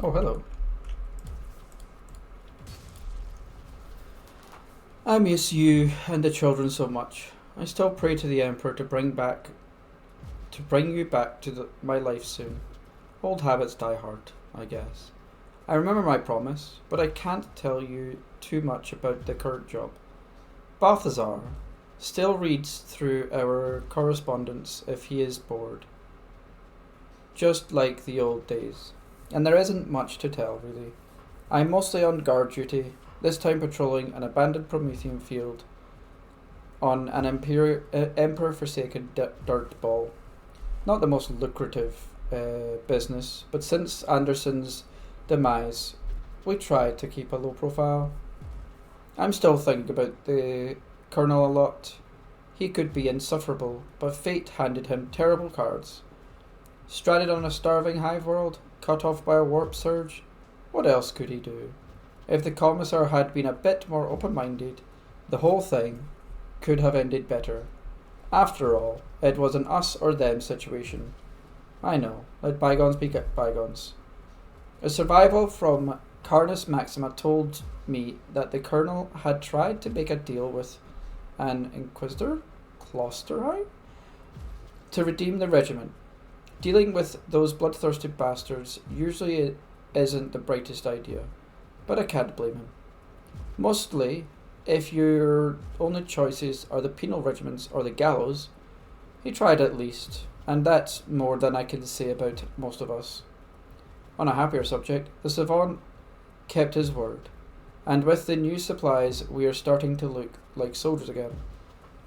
Oh, hello. I miss you and the children so much. I still pray to the Emperor to bring you back to my life soon. Old habits die hard, I guess. I remember my promise, but I can't tell you too much about the current job. Balthazar still reads through our correspondence if he is bored. Just like the old days. And there isn't much to tell, really. I'm mostly on guard duty, this time patrolling an abandoned Promethean field on an Emperor-forsaken dirt ball. Not the most lucrative business, but since Anderson's demise, we tried to keep a low profile. I'm still thinking about the Colonel a lot. He could be insufferable, but fate handed him terrible cards. Stranded on a starving hive world, cut off by a warp surge, what else could he do? If the Commissar had been a bit more open-minded, the whole thing could have ended better. After all, it was an us or them situation. I know, let bygones be bygones. A survival from Carnus Maxima told me that the Colonel had tried to make a deal with an Inquisitor, Klosterheim, to redeem the regiment. Dealing with those bloodthirsty bastards usually isn't the brightest idea, but I can't blame him. Mostly, if your only choices are the penal regiments or the gallows, he tried at least, and that's more than I can say about most of us. On a happier subject, the Savant kept his word, and with the new supplies we are starting to look like soldiers again.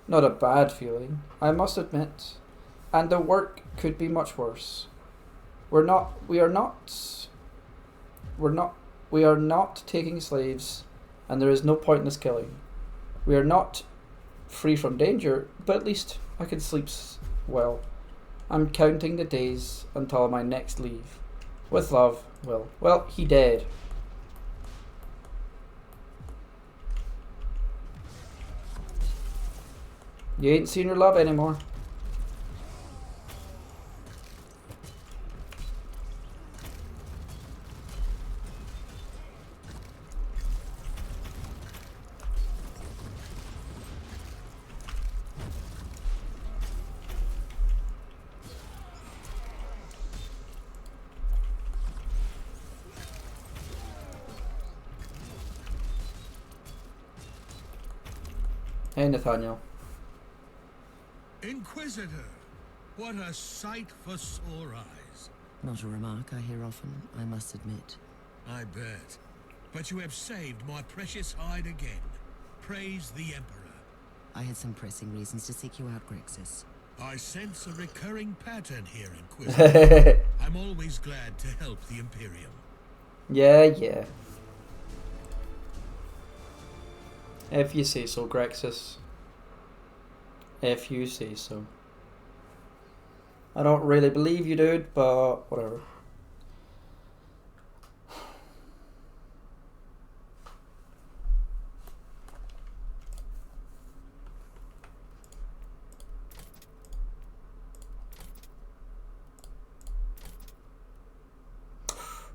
Not a bad feeling, I must admit, and the work could be much worse. We are not We are not taking slaves, and there is no pointless killing. We are not free from danger, but at least I can sleep well. I'm counting the days until my next leave. With love, Will. Well, he dead. You ain't seen your love anymore. Hey, Nathaniel. Inquisitor! What a sight for sore eyes. Not a remark I hear often, I must admit. I bet. But you have saved my precious hide again. Praise the Emperor. I had some pressing reasons to seek you out, Grixis. I sense a recurring pattern here, Inquisitor. I'm always glad to help the Imperium. Yeah. If you say so, Grixis. If you say so. I don't really believe you, dude, but whatever.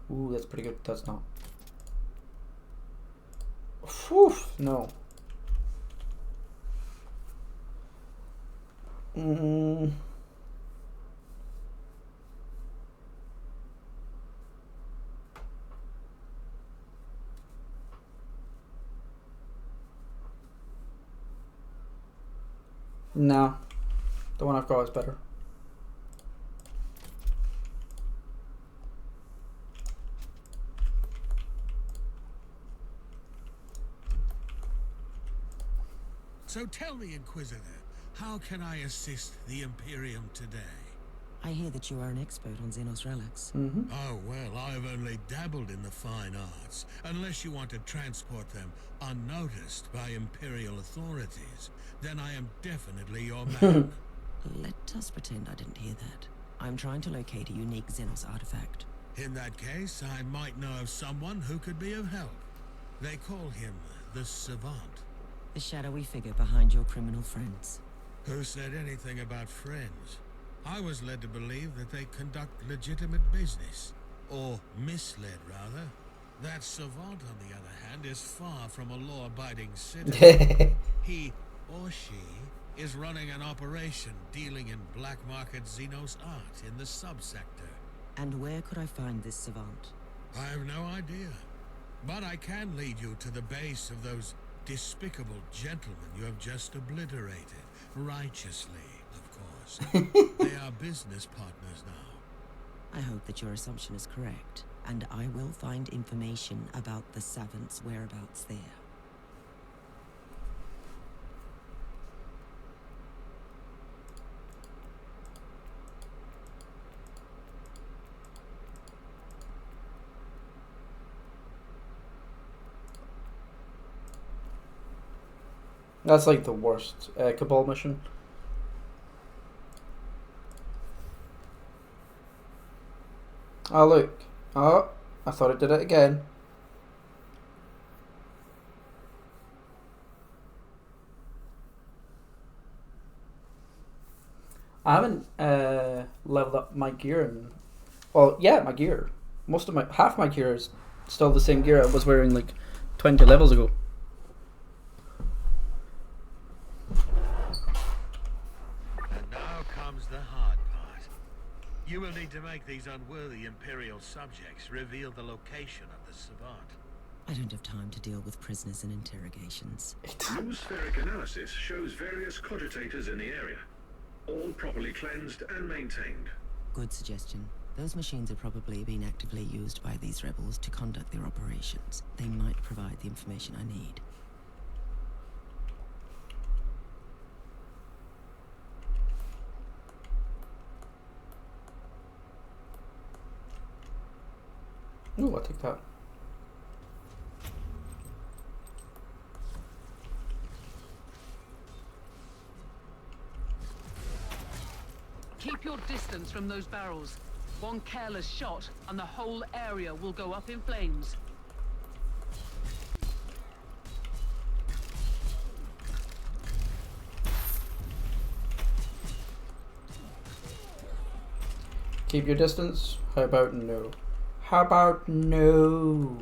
Ooh, that's pretty good. That's not. Whew, no. No. The one I've got is better. So tell me, Inquisitor, how can I assist the Imperium today? I hear that you are an expert on Xenos relics. Oh, well, I've only dabbled in the fine arts, unless you want to transport them unnoticed by Imperial authorities. Then I am definitely your man. Let us pretend I didn't hear that. I'm trying to locate a unique Xenos artifact. In that case, I might know of someone who could be of help. They call him the Savant. The shadowy figure behind your criminal friends. Who said anything about friends? I was led to believe that they conduct legitimate business. Or misled, rather. That Savant, on the other hand, is far from a law-abiding citizen. He, or she, is running an operation dealing in black market Xenos art in the subsector. And where could I find this Savant? I have no idea. But I can lead you to the base of those despicable gentlemen you have just obliterated. Righteously, of course. They are business partners now. I hope that your assumption is correct, and I will find information about the Savant's whereabouts there. That's like the worst Cabal mission. Oh look. Oh, I thought it did it again. I haven't leveled up my gear in... Well, yeah, my gear. Half my gear is still the same gear I was wearing like 20 levels ago. You will need to make these unworthy Imperial subjects reveal the location of the Savant. I don't have time to deal with prisoners and interrogations. Atmospheric analysis shows various cogitators in the area, all properly cleansed and maintained. Good suggestion. Those machines are probably being actively used by these rebels to conduct their operations. They might provide the information I need. Ooh, I'll take that. your distance from those barrels. One careless shot, and the whole area will go up in flames. Keep your distance? How about no? How about no?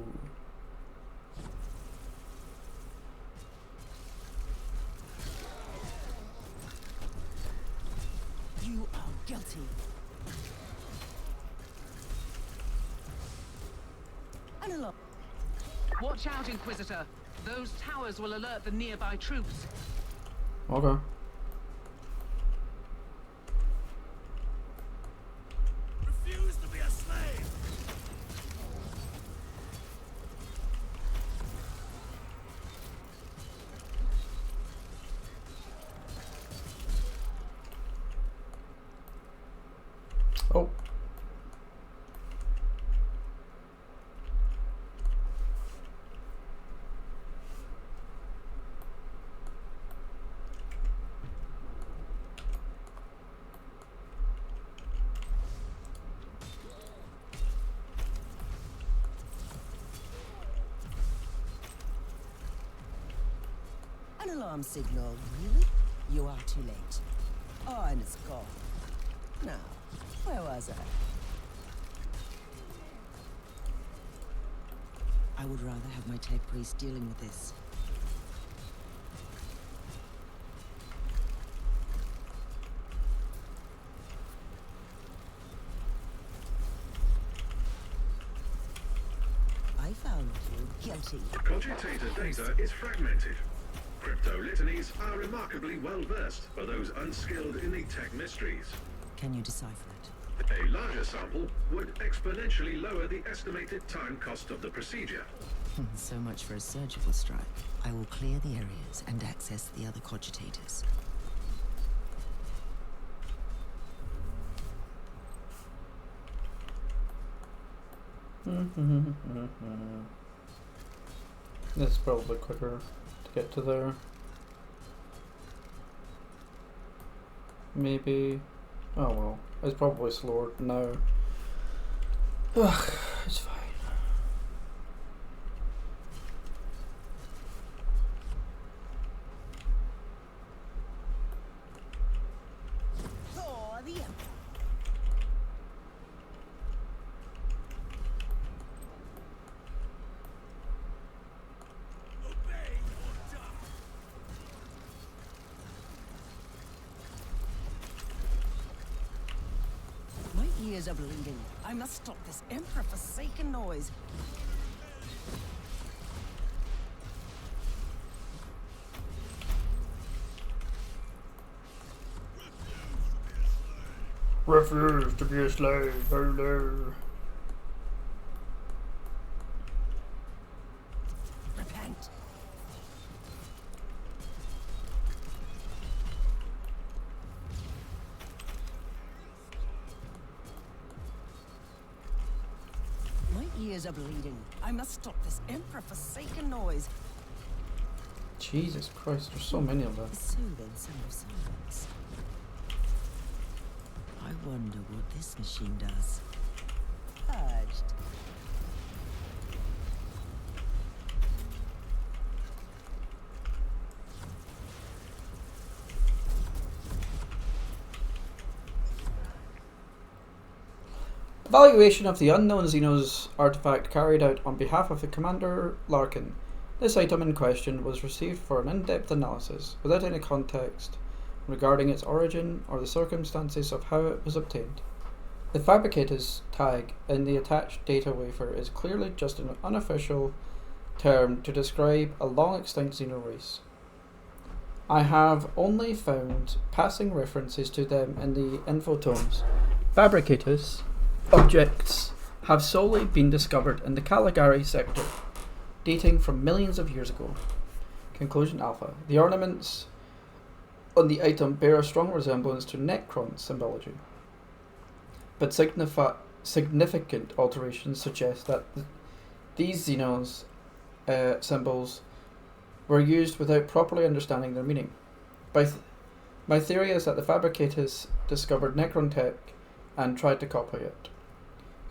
You are guilty. Analog. Watch out, Inquisitor. Those towers will alert the nearby troops. Okay. Refuse to be a slave! Oh. An alarm signal, really? You are too late. Oh, and it's gone. Now, where was I? I would rather have my tech priest dealing with this. I found you guilty. Cogitator data is fragmented. Crypto litanies are remarkably well versed for those unskilled in the tech mysteries. Can you decipher it? A larger sample would exponentially lower the estimated time cost of the procedure. So much for a surgical strike. I will clear the areas and access the other cogitators. It's probably quicker to get to there. Maybe. Oh well. It's probably slower now. Ugh, it's fine. For the Emperor. My ears are bleeding. I must stop this Emperor-forsaken noise. Refuse to be a slave. Oh no. Repent. My ears are bleeding. I must stop this Emperor-forsaken noise. Jesus Christ, there's so many of them. Soothing sound of silence. I wonder what this machine does. Purged. Evaluation of the unknown Xenos artifact carried out on behalf of the Commander Larkin. This item in question was received for an in-depth analysis, without any context regarding its origin or the circumstances of how it was obtained. The fabricator's tag in the attached data wafer is clearly just an unofficial term to describe a long-extinct Xeno race. I have only found passing references to them in the infotomes. Fabricators objects have solely been discovered in the Caligari sector, dating from millions of years ago. Conclusion Alpha. The ornaments on the item bear a strong resemblance to Necron symbology, but significant alterations suggest that these Xenos symbols were used without properly understanding their meaning. By My theory is that the fabricators discovered Necron tech and tried to copy it.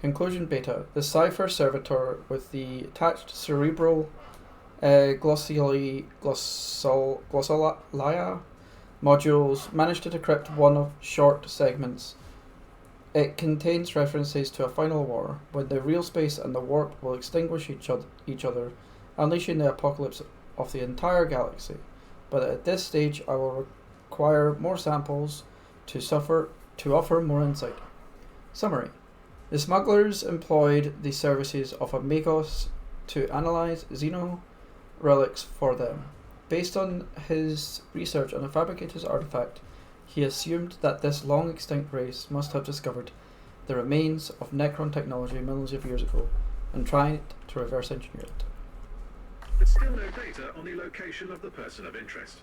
Conclusion beta. The Cypher servitor with the attached cerebral glossolalia modules managed to decrypt one of short segments. It contains references to a final war, when the real space and the warp will extinguish each other, unleashing the apocalypse of the entire galaxy. But at this stage I will require more samples to offer more insight. Summary. The smugglers employed the services of a Magos to analyze Xeno relics for them. Based on his research on the fabricator's artifact, he assumed that this long extinct race must have discovered the remains of Necron technology millions of years ago and tried to reverse engineer it. There's still no data on the location of the person of interest.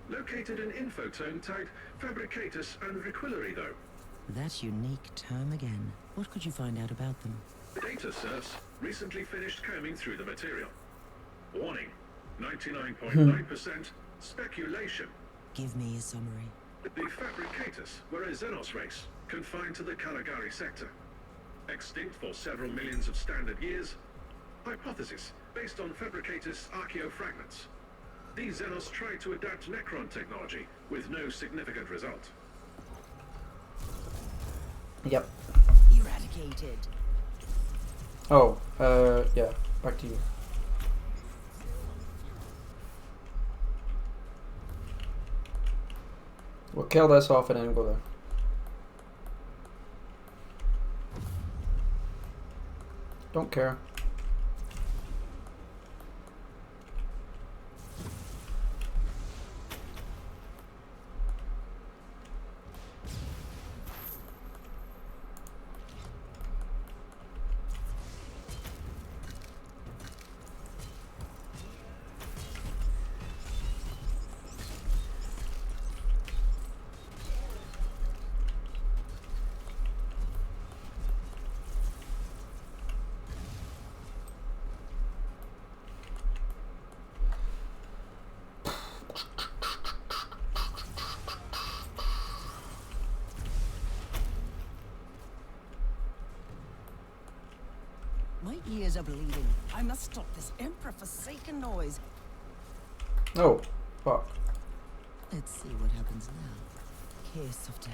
Located an infotone tagged Fabricatus and Requillery, though. That unique term again. What could you find out about them? The data serves recently finished combing through the material. Warning, 99.9% speculation. Give me a summary. The Fabricatus were a Xenos race, confined to the Caligari sector. Extinct for several millions of standard years. Hypothesis, based on Fabricatus archaeofragments. These Xenos tried to adapt Necron technology, with no significant result. Yep. Eradicated. Oh, yeah, back to you. We'll kill this off and then go there. Don't care. My ears are bleeding. I must stop this Emperor-forsaken noise. Oh, fuck. Let's see what happens now. Kiss of death.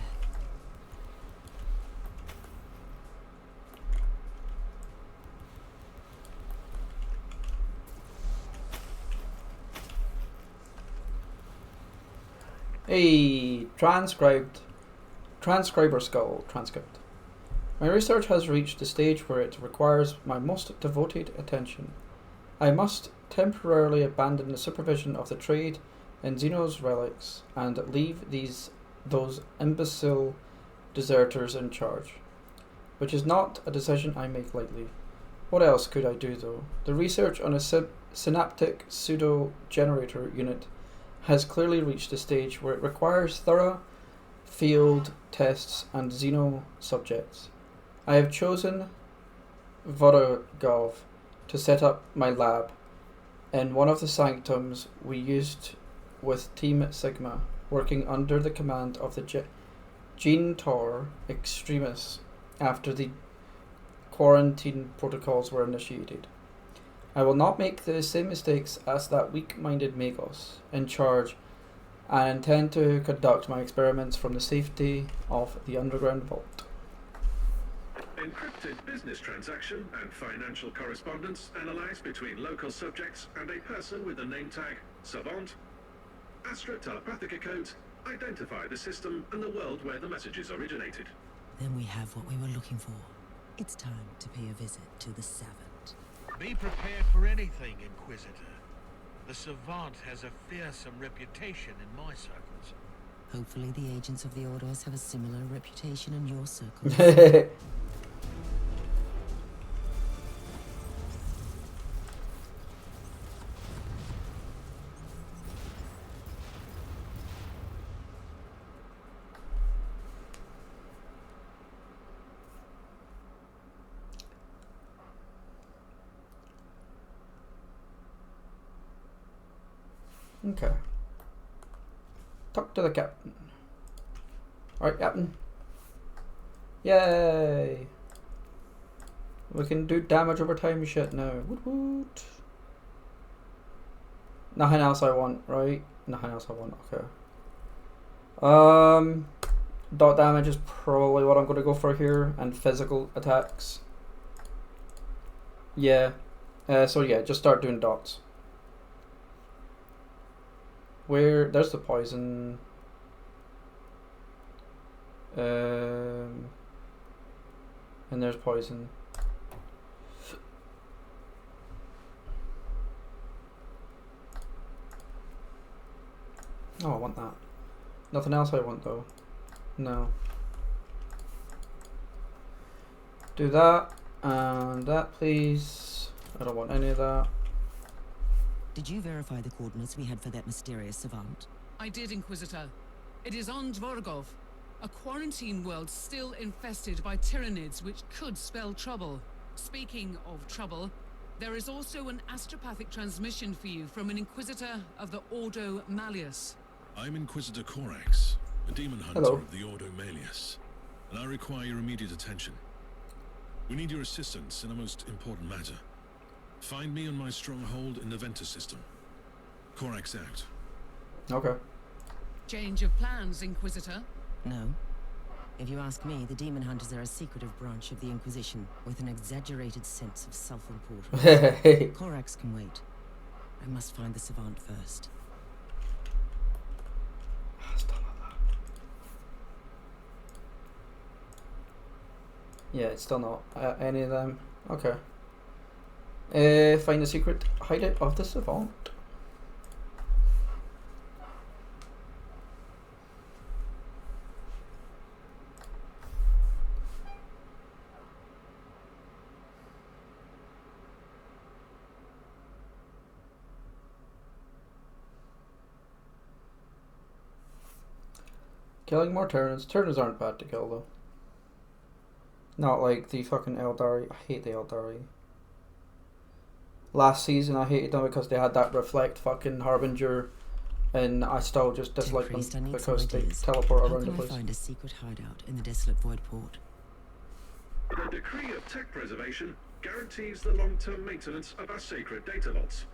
Hey, transcriber skull transcript. My research has reached the stage where it requires my most devoted attention. I must temporarily abandon the supervision of the trade in Xeno's relics and leave those imbecile deserters in charge. Which is not a decision I make lightly. What else could I do though? The research on a synaptic pseudo-generator unit has clearly reached a stage where it requires thorough field tests and Xeno subjects. I have chosen Vodagov to set up my lab in one of the sanctums we used with Team Sigma, working under the command of the Gene Tor extremists after the quarantine protocols were initiated. I will not make the same mistakes as that weak-minded Magos in charge and intend to conduct my experiments from the safety of the underground vault. Encrypted business transaction and financial correspondence analyzed between local subjects and a person with the name tag Savant. Astra Telepathica codes identify the system and the world where the messages originated. Then we have what we were looking for. It's time to pay a visit to the Savant. Be prepared for anything, Inquisitor. The Savant has a fearsome reputation in my circles. Hopefully the agents of the Orders have a similar reputation in your circles. Okay. Talk to the captain. Alright, captain. Yay! We can do damage over time and shit now. Woot woot. Nothing else I want, right? Nothing else I want, okay. Dot damage is probably what I'm going to go for here, and physical attacks. Yeah. So yeah, just start doing dots. Where there's the poison. And there's poison. Oh, I want that. Nothing else I want though. No. Do that and that, please. I don't want any of that. Did you verify the coordinates we had for that mysterious savant? I did, Inquisitor. It is on Dvorgov, a quarantine world still infested by Tyranids, which could spell trouble. Speaking of trouble, there is also an astropathic transmission for you from an Inquisitor of the Ordo Malleus. I'm Inquisitor Corax, a demon hunter Hello. of the Ordo Malleus, and I require your immediate attention. We need your assistance in a most important matter. Find me on my stronghold in the Ventus system. Corax out. Okay. Change of plans, Inquisitor? No. If you ask me, the demon hunters are a secretive branch of the Inquisition with an exaggerated sense of self-importance. Corax can wait. I must find the savant first. Still not that. Yeah, it's still not any of them. Okay. Find the secret hideout of the savant. Killing more Tyranids. Tyranids aren't bad to kill though. Not like the fucking Eldari. I hate the Eldari. Last season I hated them because they had that reflect fucking Harbinger, and I still just dislike them because they teleport around the place. How can I find a secret hideout in the desolate void port? The decree of tech preservation guarantees the long-term maintenance of our sacred data vaults,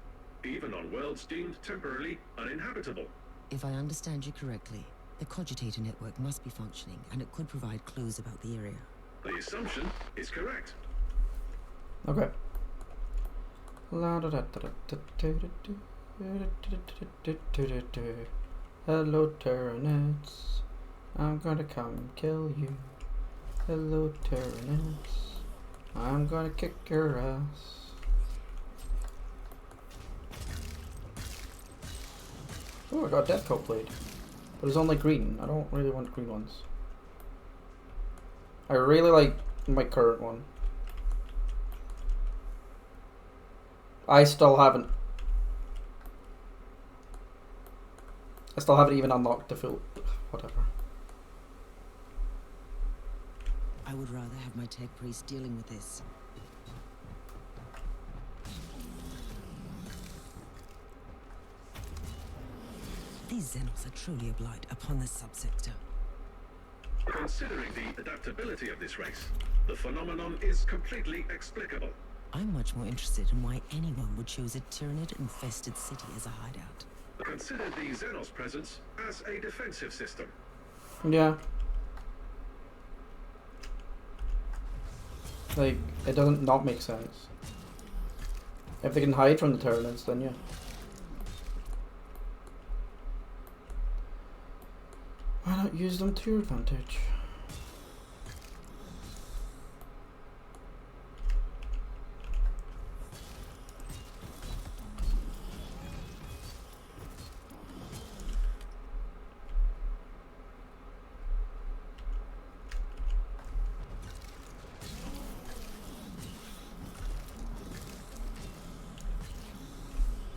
even on worlds deemed temporarily uninhabitable. If I understand you correctly, the Cogitator network must be functioning, and it could provide clues about the area. The assumption is correct. Okay. Hello Tyranids, I'm gonna come kill you. Hello Tyranids, I'm gonna kick your ass. Oh, I got a Death Coat Blade, but it's only green. I don't really want green ones. I really like my current one. I still haven't even unlocked the full whatever. I would rather have my tech priest dealing with this. These Xenos are truly a blight upon this subsector. Considering the adaptability of this race, the phenomenon is completely explicable. I'm much more interested in why anyone would choose a Tyranid-infested city as a hideout. Consider the Xenos presence as a defensive system. Yeah. Like, it doesn't not make sense. If they can hide from the Tyranids, then yeah. Why not use them to your advantage?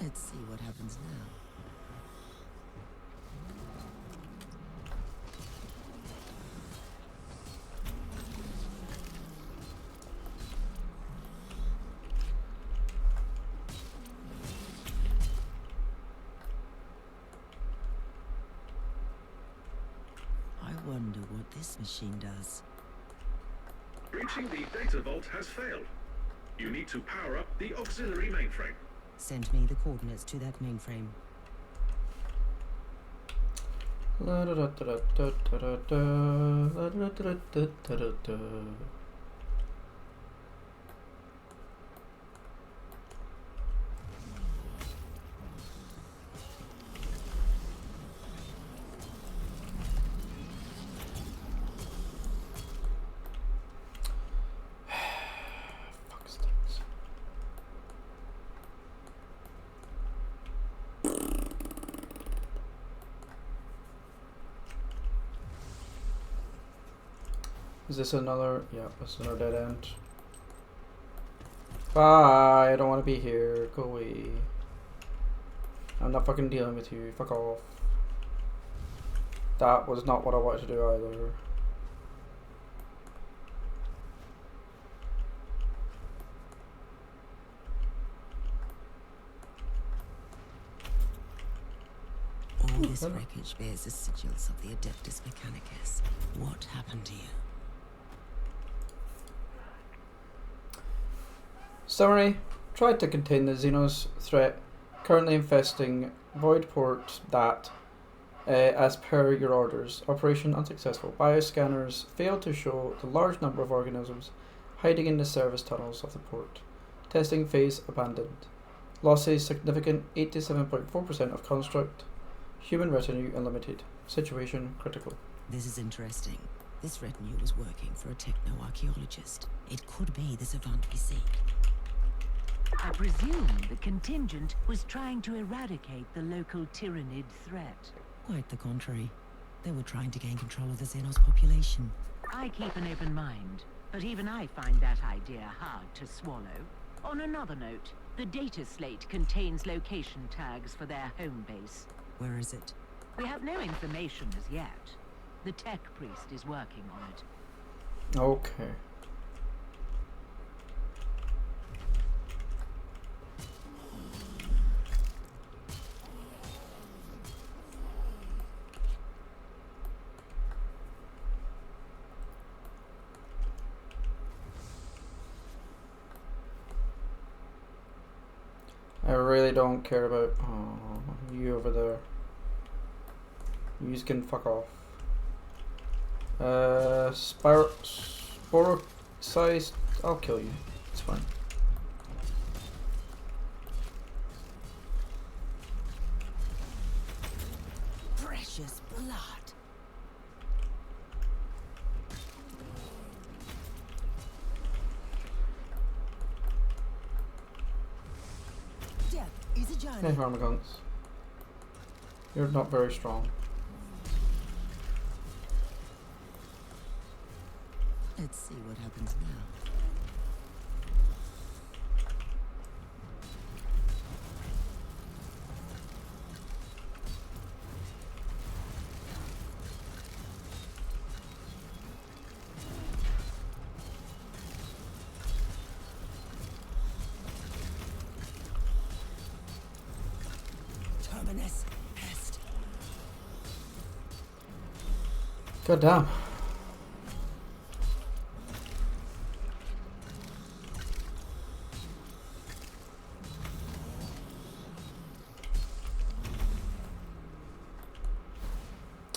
Let's see what happens now. wonder what this machine does. Breaching the data vault has failed. You need to power up the auxiliary mainframe. Send me the coordinates to that mainframe. La da da da da da da da, la da da da da da da. Fuck stinks. Is this another? Yeah, this is another dead end. Bye, I don't want to be here. Go away. I'm not fucking dealing with you. Fuck off. That was not what I wanted to do either. All this wreckage bears the sigils of the Adeptus Mechanicus. What happened to you? Summary. Tried to contain the Xenos threat currently infesting Voidport that, as per your orders, operation unsuccessful. Bioscanners failed to show the large number of organisms hiding in the service tunnels of the port. Testing phase abandoned. Losses significant, 87.4% of construct. Human retinue unlimited. Situation critical. This is interesting. This retinue was working for a techno-archaeologist. It could be the savant we seek. I presume the contingent was trying to eradicate the local Tyrannid threat. Quite the contrary. They were trying to gain control of the Xenos population. I keep an open mind, but even I find that idea hard to swallow. On another note, the data slate contains location tags for their home base. Where is it? We have no information as yet. The tech priest is working on it. Okay. I really don't care about you over there. You can fuck off. Sporocyst, I'll kill you. It's fine. Precious blood. Death is a journey. Hey, Harmagons. You're not very strong. Let's see what happens now. Terminus pest. God damn.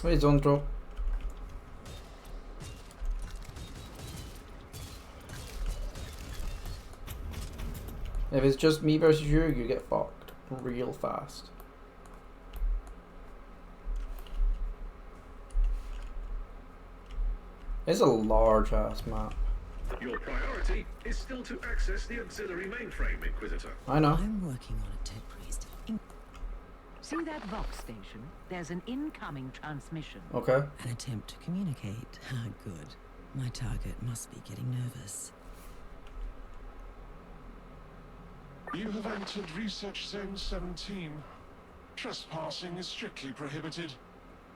Wait, zone drop. If it's just me versus you, you get fucked real fast. It's a large ass map. Your priority is still to access the auxiliary mainframe, Inquisitor. I know. I'm working on a tech priest. See that Vox station? There's an incoming transmission. Okay. An attempt to communicate. Ah, good. My target must be getting nervous. You have entered Research Zone 17. Trespassing is strictly prohibited.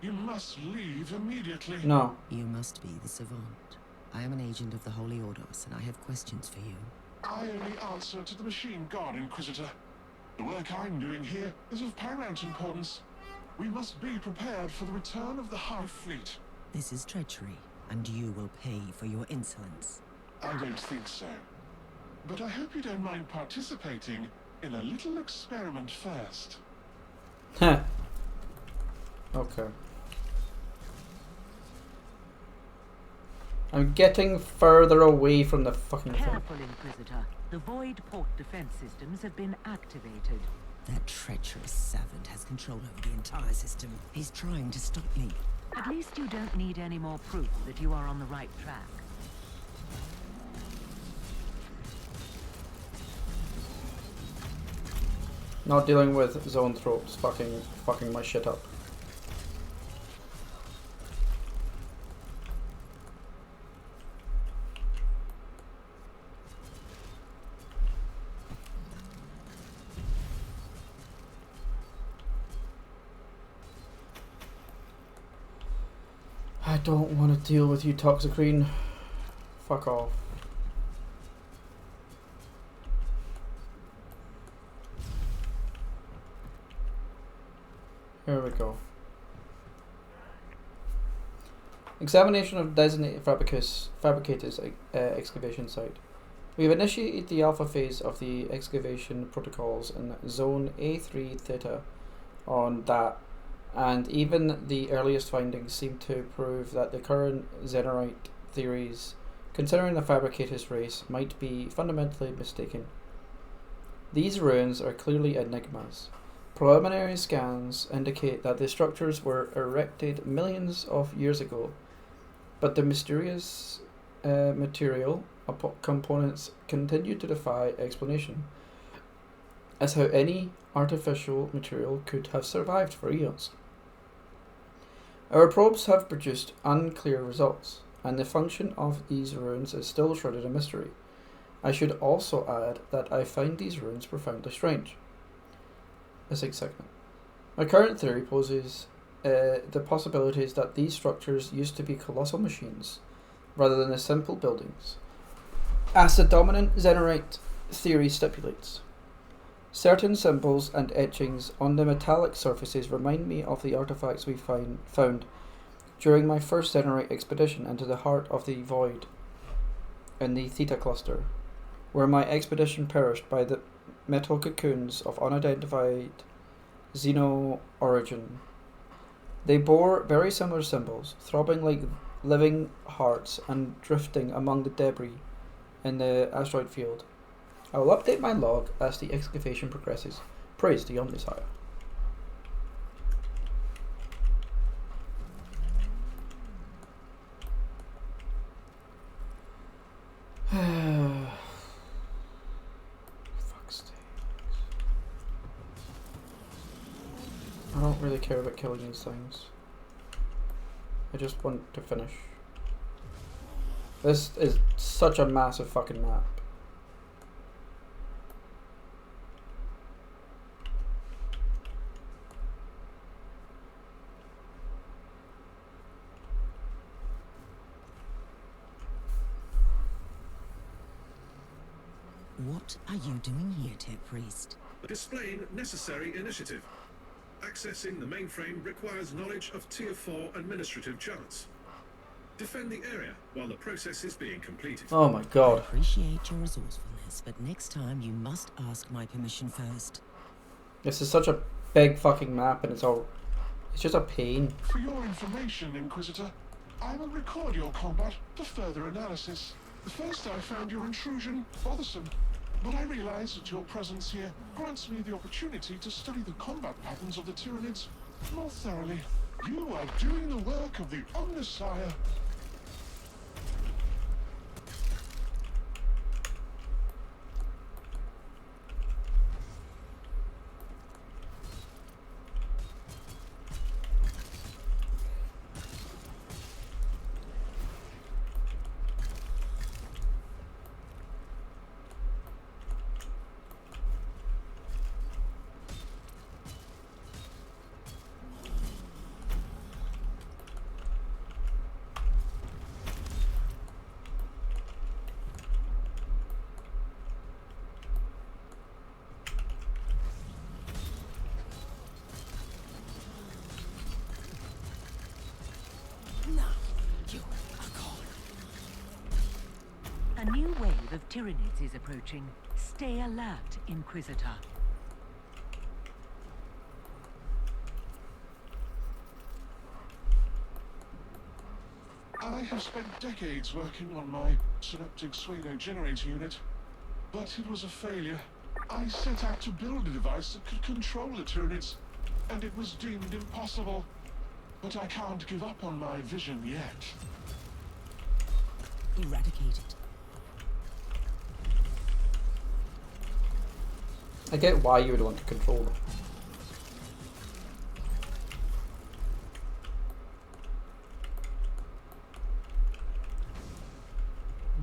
You must leave immediately. No. You must be the savant. I am an agent of the Holy Ordos, and I have questions for you. I only answer to the machine guard, Inquisitor. The work I'm doing here is of paramount importance. We must be prepared for the return of the High Fleet. This is treachery, and you will pay for your insolence. I don't think so. But I hope you don't mind participating in a little experiment first. Heh. Okay. I'm getting further away from the fucking thing. Careful, Inquisitor. The void port defense systems have been activated. That treacherous servant has control over the entire system. He's trying to stop me. At least you don't need any more proof that you are on the right track. Not dealing with zone tropes fucking my shit up. I don't want to deal with you, Toxicrene. Fuck off. Here we go. Examination of designated fabricators excavation site. We have initiated the alpha phase of the excavation protocols in zone A3 theta on that, and even the earliest findings seem to prove that the current Xenorite theories considering the fabricators race might be fundamentally mistaken. These ruins are clearly enigmas. Preliminary scans indicate that the structures were erected millions of years ago, but the mysterious material components continue to defy explanation as how any artificial material could have survived for eons. Our probes have produced unclear results, and the function of these ruins is still shrouded in mystery. I should also add that I find these ruins profoundly strange. A 6 segment. My current theory poses the possibilities that these structures used to be colossal machines, rather than the simple buildings. As the dominant Xenorite theory stipulates, certain symbols and etchings on the metallic surfaces remind me of the artifacts we found during my first Xenorite expedition into the heart of the void in the Theta cluster, where my expedition perished by the metal cocoons of unidentified Xeno origin. They bore very similar symbols, throbbing like living hearts and drifting among the debris in the asteroid field. I will update my log as the excavation progresses. Praise the Omnisire. Fuck's sake. I don't really care about killing these things. I just want to finish. This is such a massive fucking map. What are you doing here, Tech Priest? Displaying necessary initiative. Accessing the mainframe requires knowledge of Tier 4 administrative charts. Defend the area while the process is being completed. Oh my god. I appreciate your resourcefulness, but next time you must ask my permission first. This is such a big fucking map and it's just a pain. For your information, Inquisitor, I will record your combat for further analysis. First, I found your intrusion bothersome, but I realize that your presence here grants me the opportunity to study the combat patterns of the Tyranids more thoroughly. You are doing the work of the Omnisire. Tyranids is approaching. Stay alert, Inquisitor. I have spent decades working on my synaptic pseudo generator unit, but it was a failure. I set out to build a device that could control the Tyranids, and it was deemed impossible. But I can't give up on my vision yet. Eradicated. I get why you would want to control them.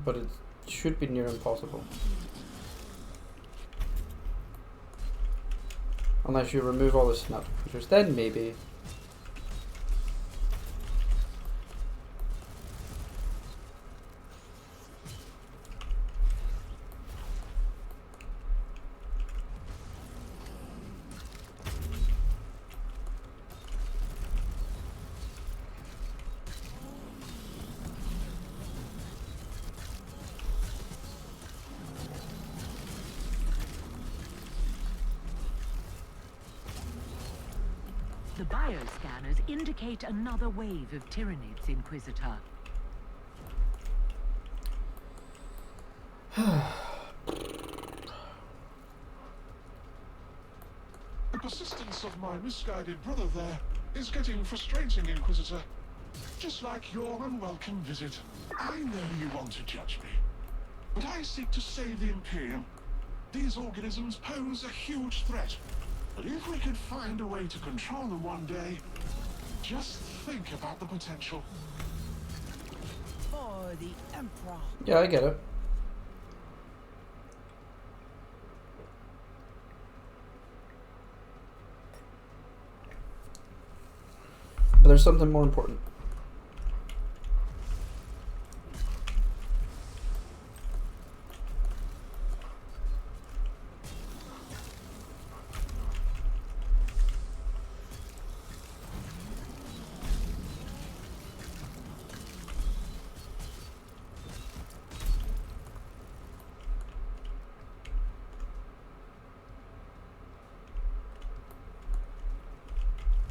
But it should be near impossible. Unless you remove all the synaptic features, then maybe. The bioscanners indicate another wave of Tyranids, Inquisitor. The persistence of my misguided brother there is getting frustrating, Inquisitor. Just like your unwelcome visit. I know you want to judge me, but I seek to save the Imperium. These organisms pose a huge threat. But if we could find a way to control them one day, just think about the potential. For the Emperor. Yeah, I get it. But there's something more important.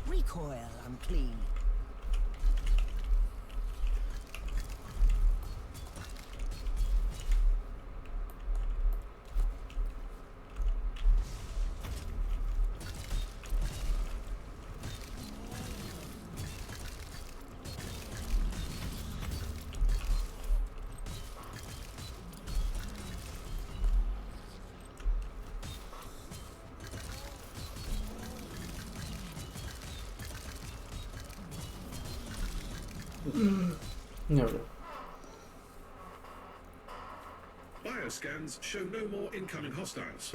Recoil unclean. No. Bioscans show no more incoming hostiles.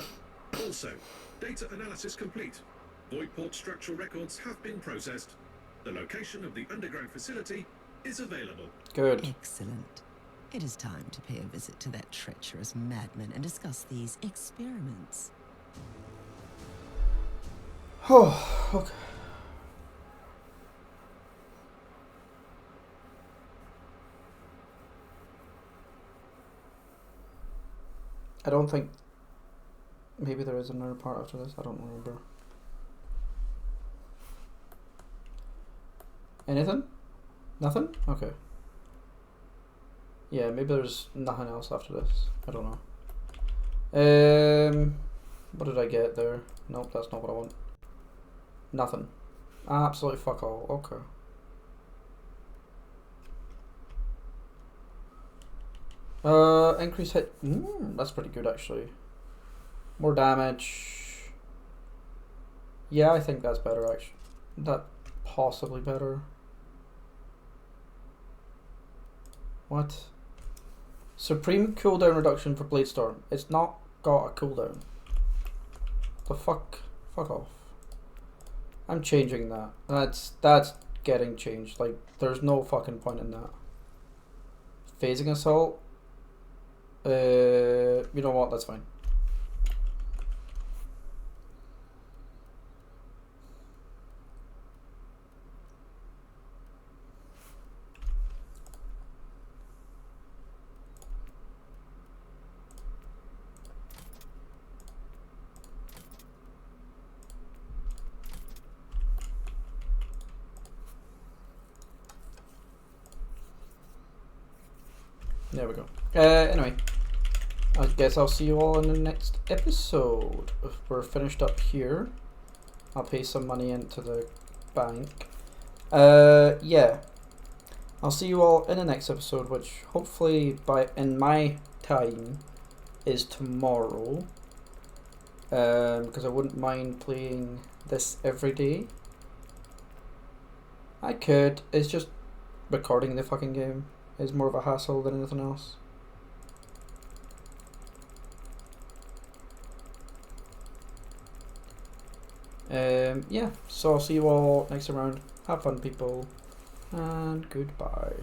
Also, data analysis complete. Void port structural records have been processed. The location of the underground facility is available. Good. Excellent. It is time to pay a visit to that treacherous madman and discuss these experiments. Oh, okay. I don't think... Maybe there is another part after this, I don't remember. Anything? Nothing? Okay. Yeah, maybe there's nothing else after this. I don't know. What did I get there? Nope, that's not what I want. Nothing. Absolutely fuck all. Okay. Increase hit. That's pretty good actually. More damage. Yeah, I think that's better actually. That possibly better. What? Supreme cooldown reduction for Blade Storm. It's not got a cooldown. The fuck? Fuck off. I'm changing that. That's getting changed. Like, there's no fucking point in that. Phasing Assault. You know what? That's fine. There we go. Anyway, I guess I'll see you all in the next episode. If we're finished up here, I'll pay some money into the bank. Yeah. I'll see you all in the next episode, which hopefully in my time is tomorrow. Because I wouldn't mind playing this every day. I could. It's just recording the fucking game is more of a hassle than anything else. Yeah, so I'll see you all next time around. Have fun, people, and goodbye.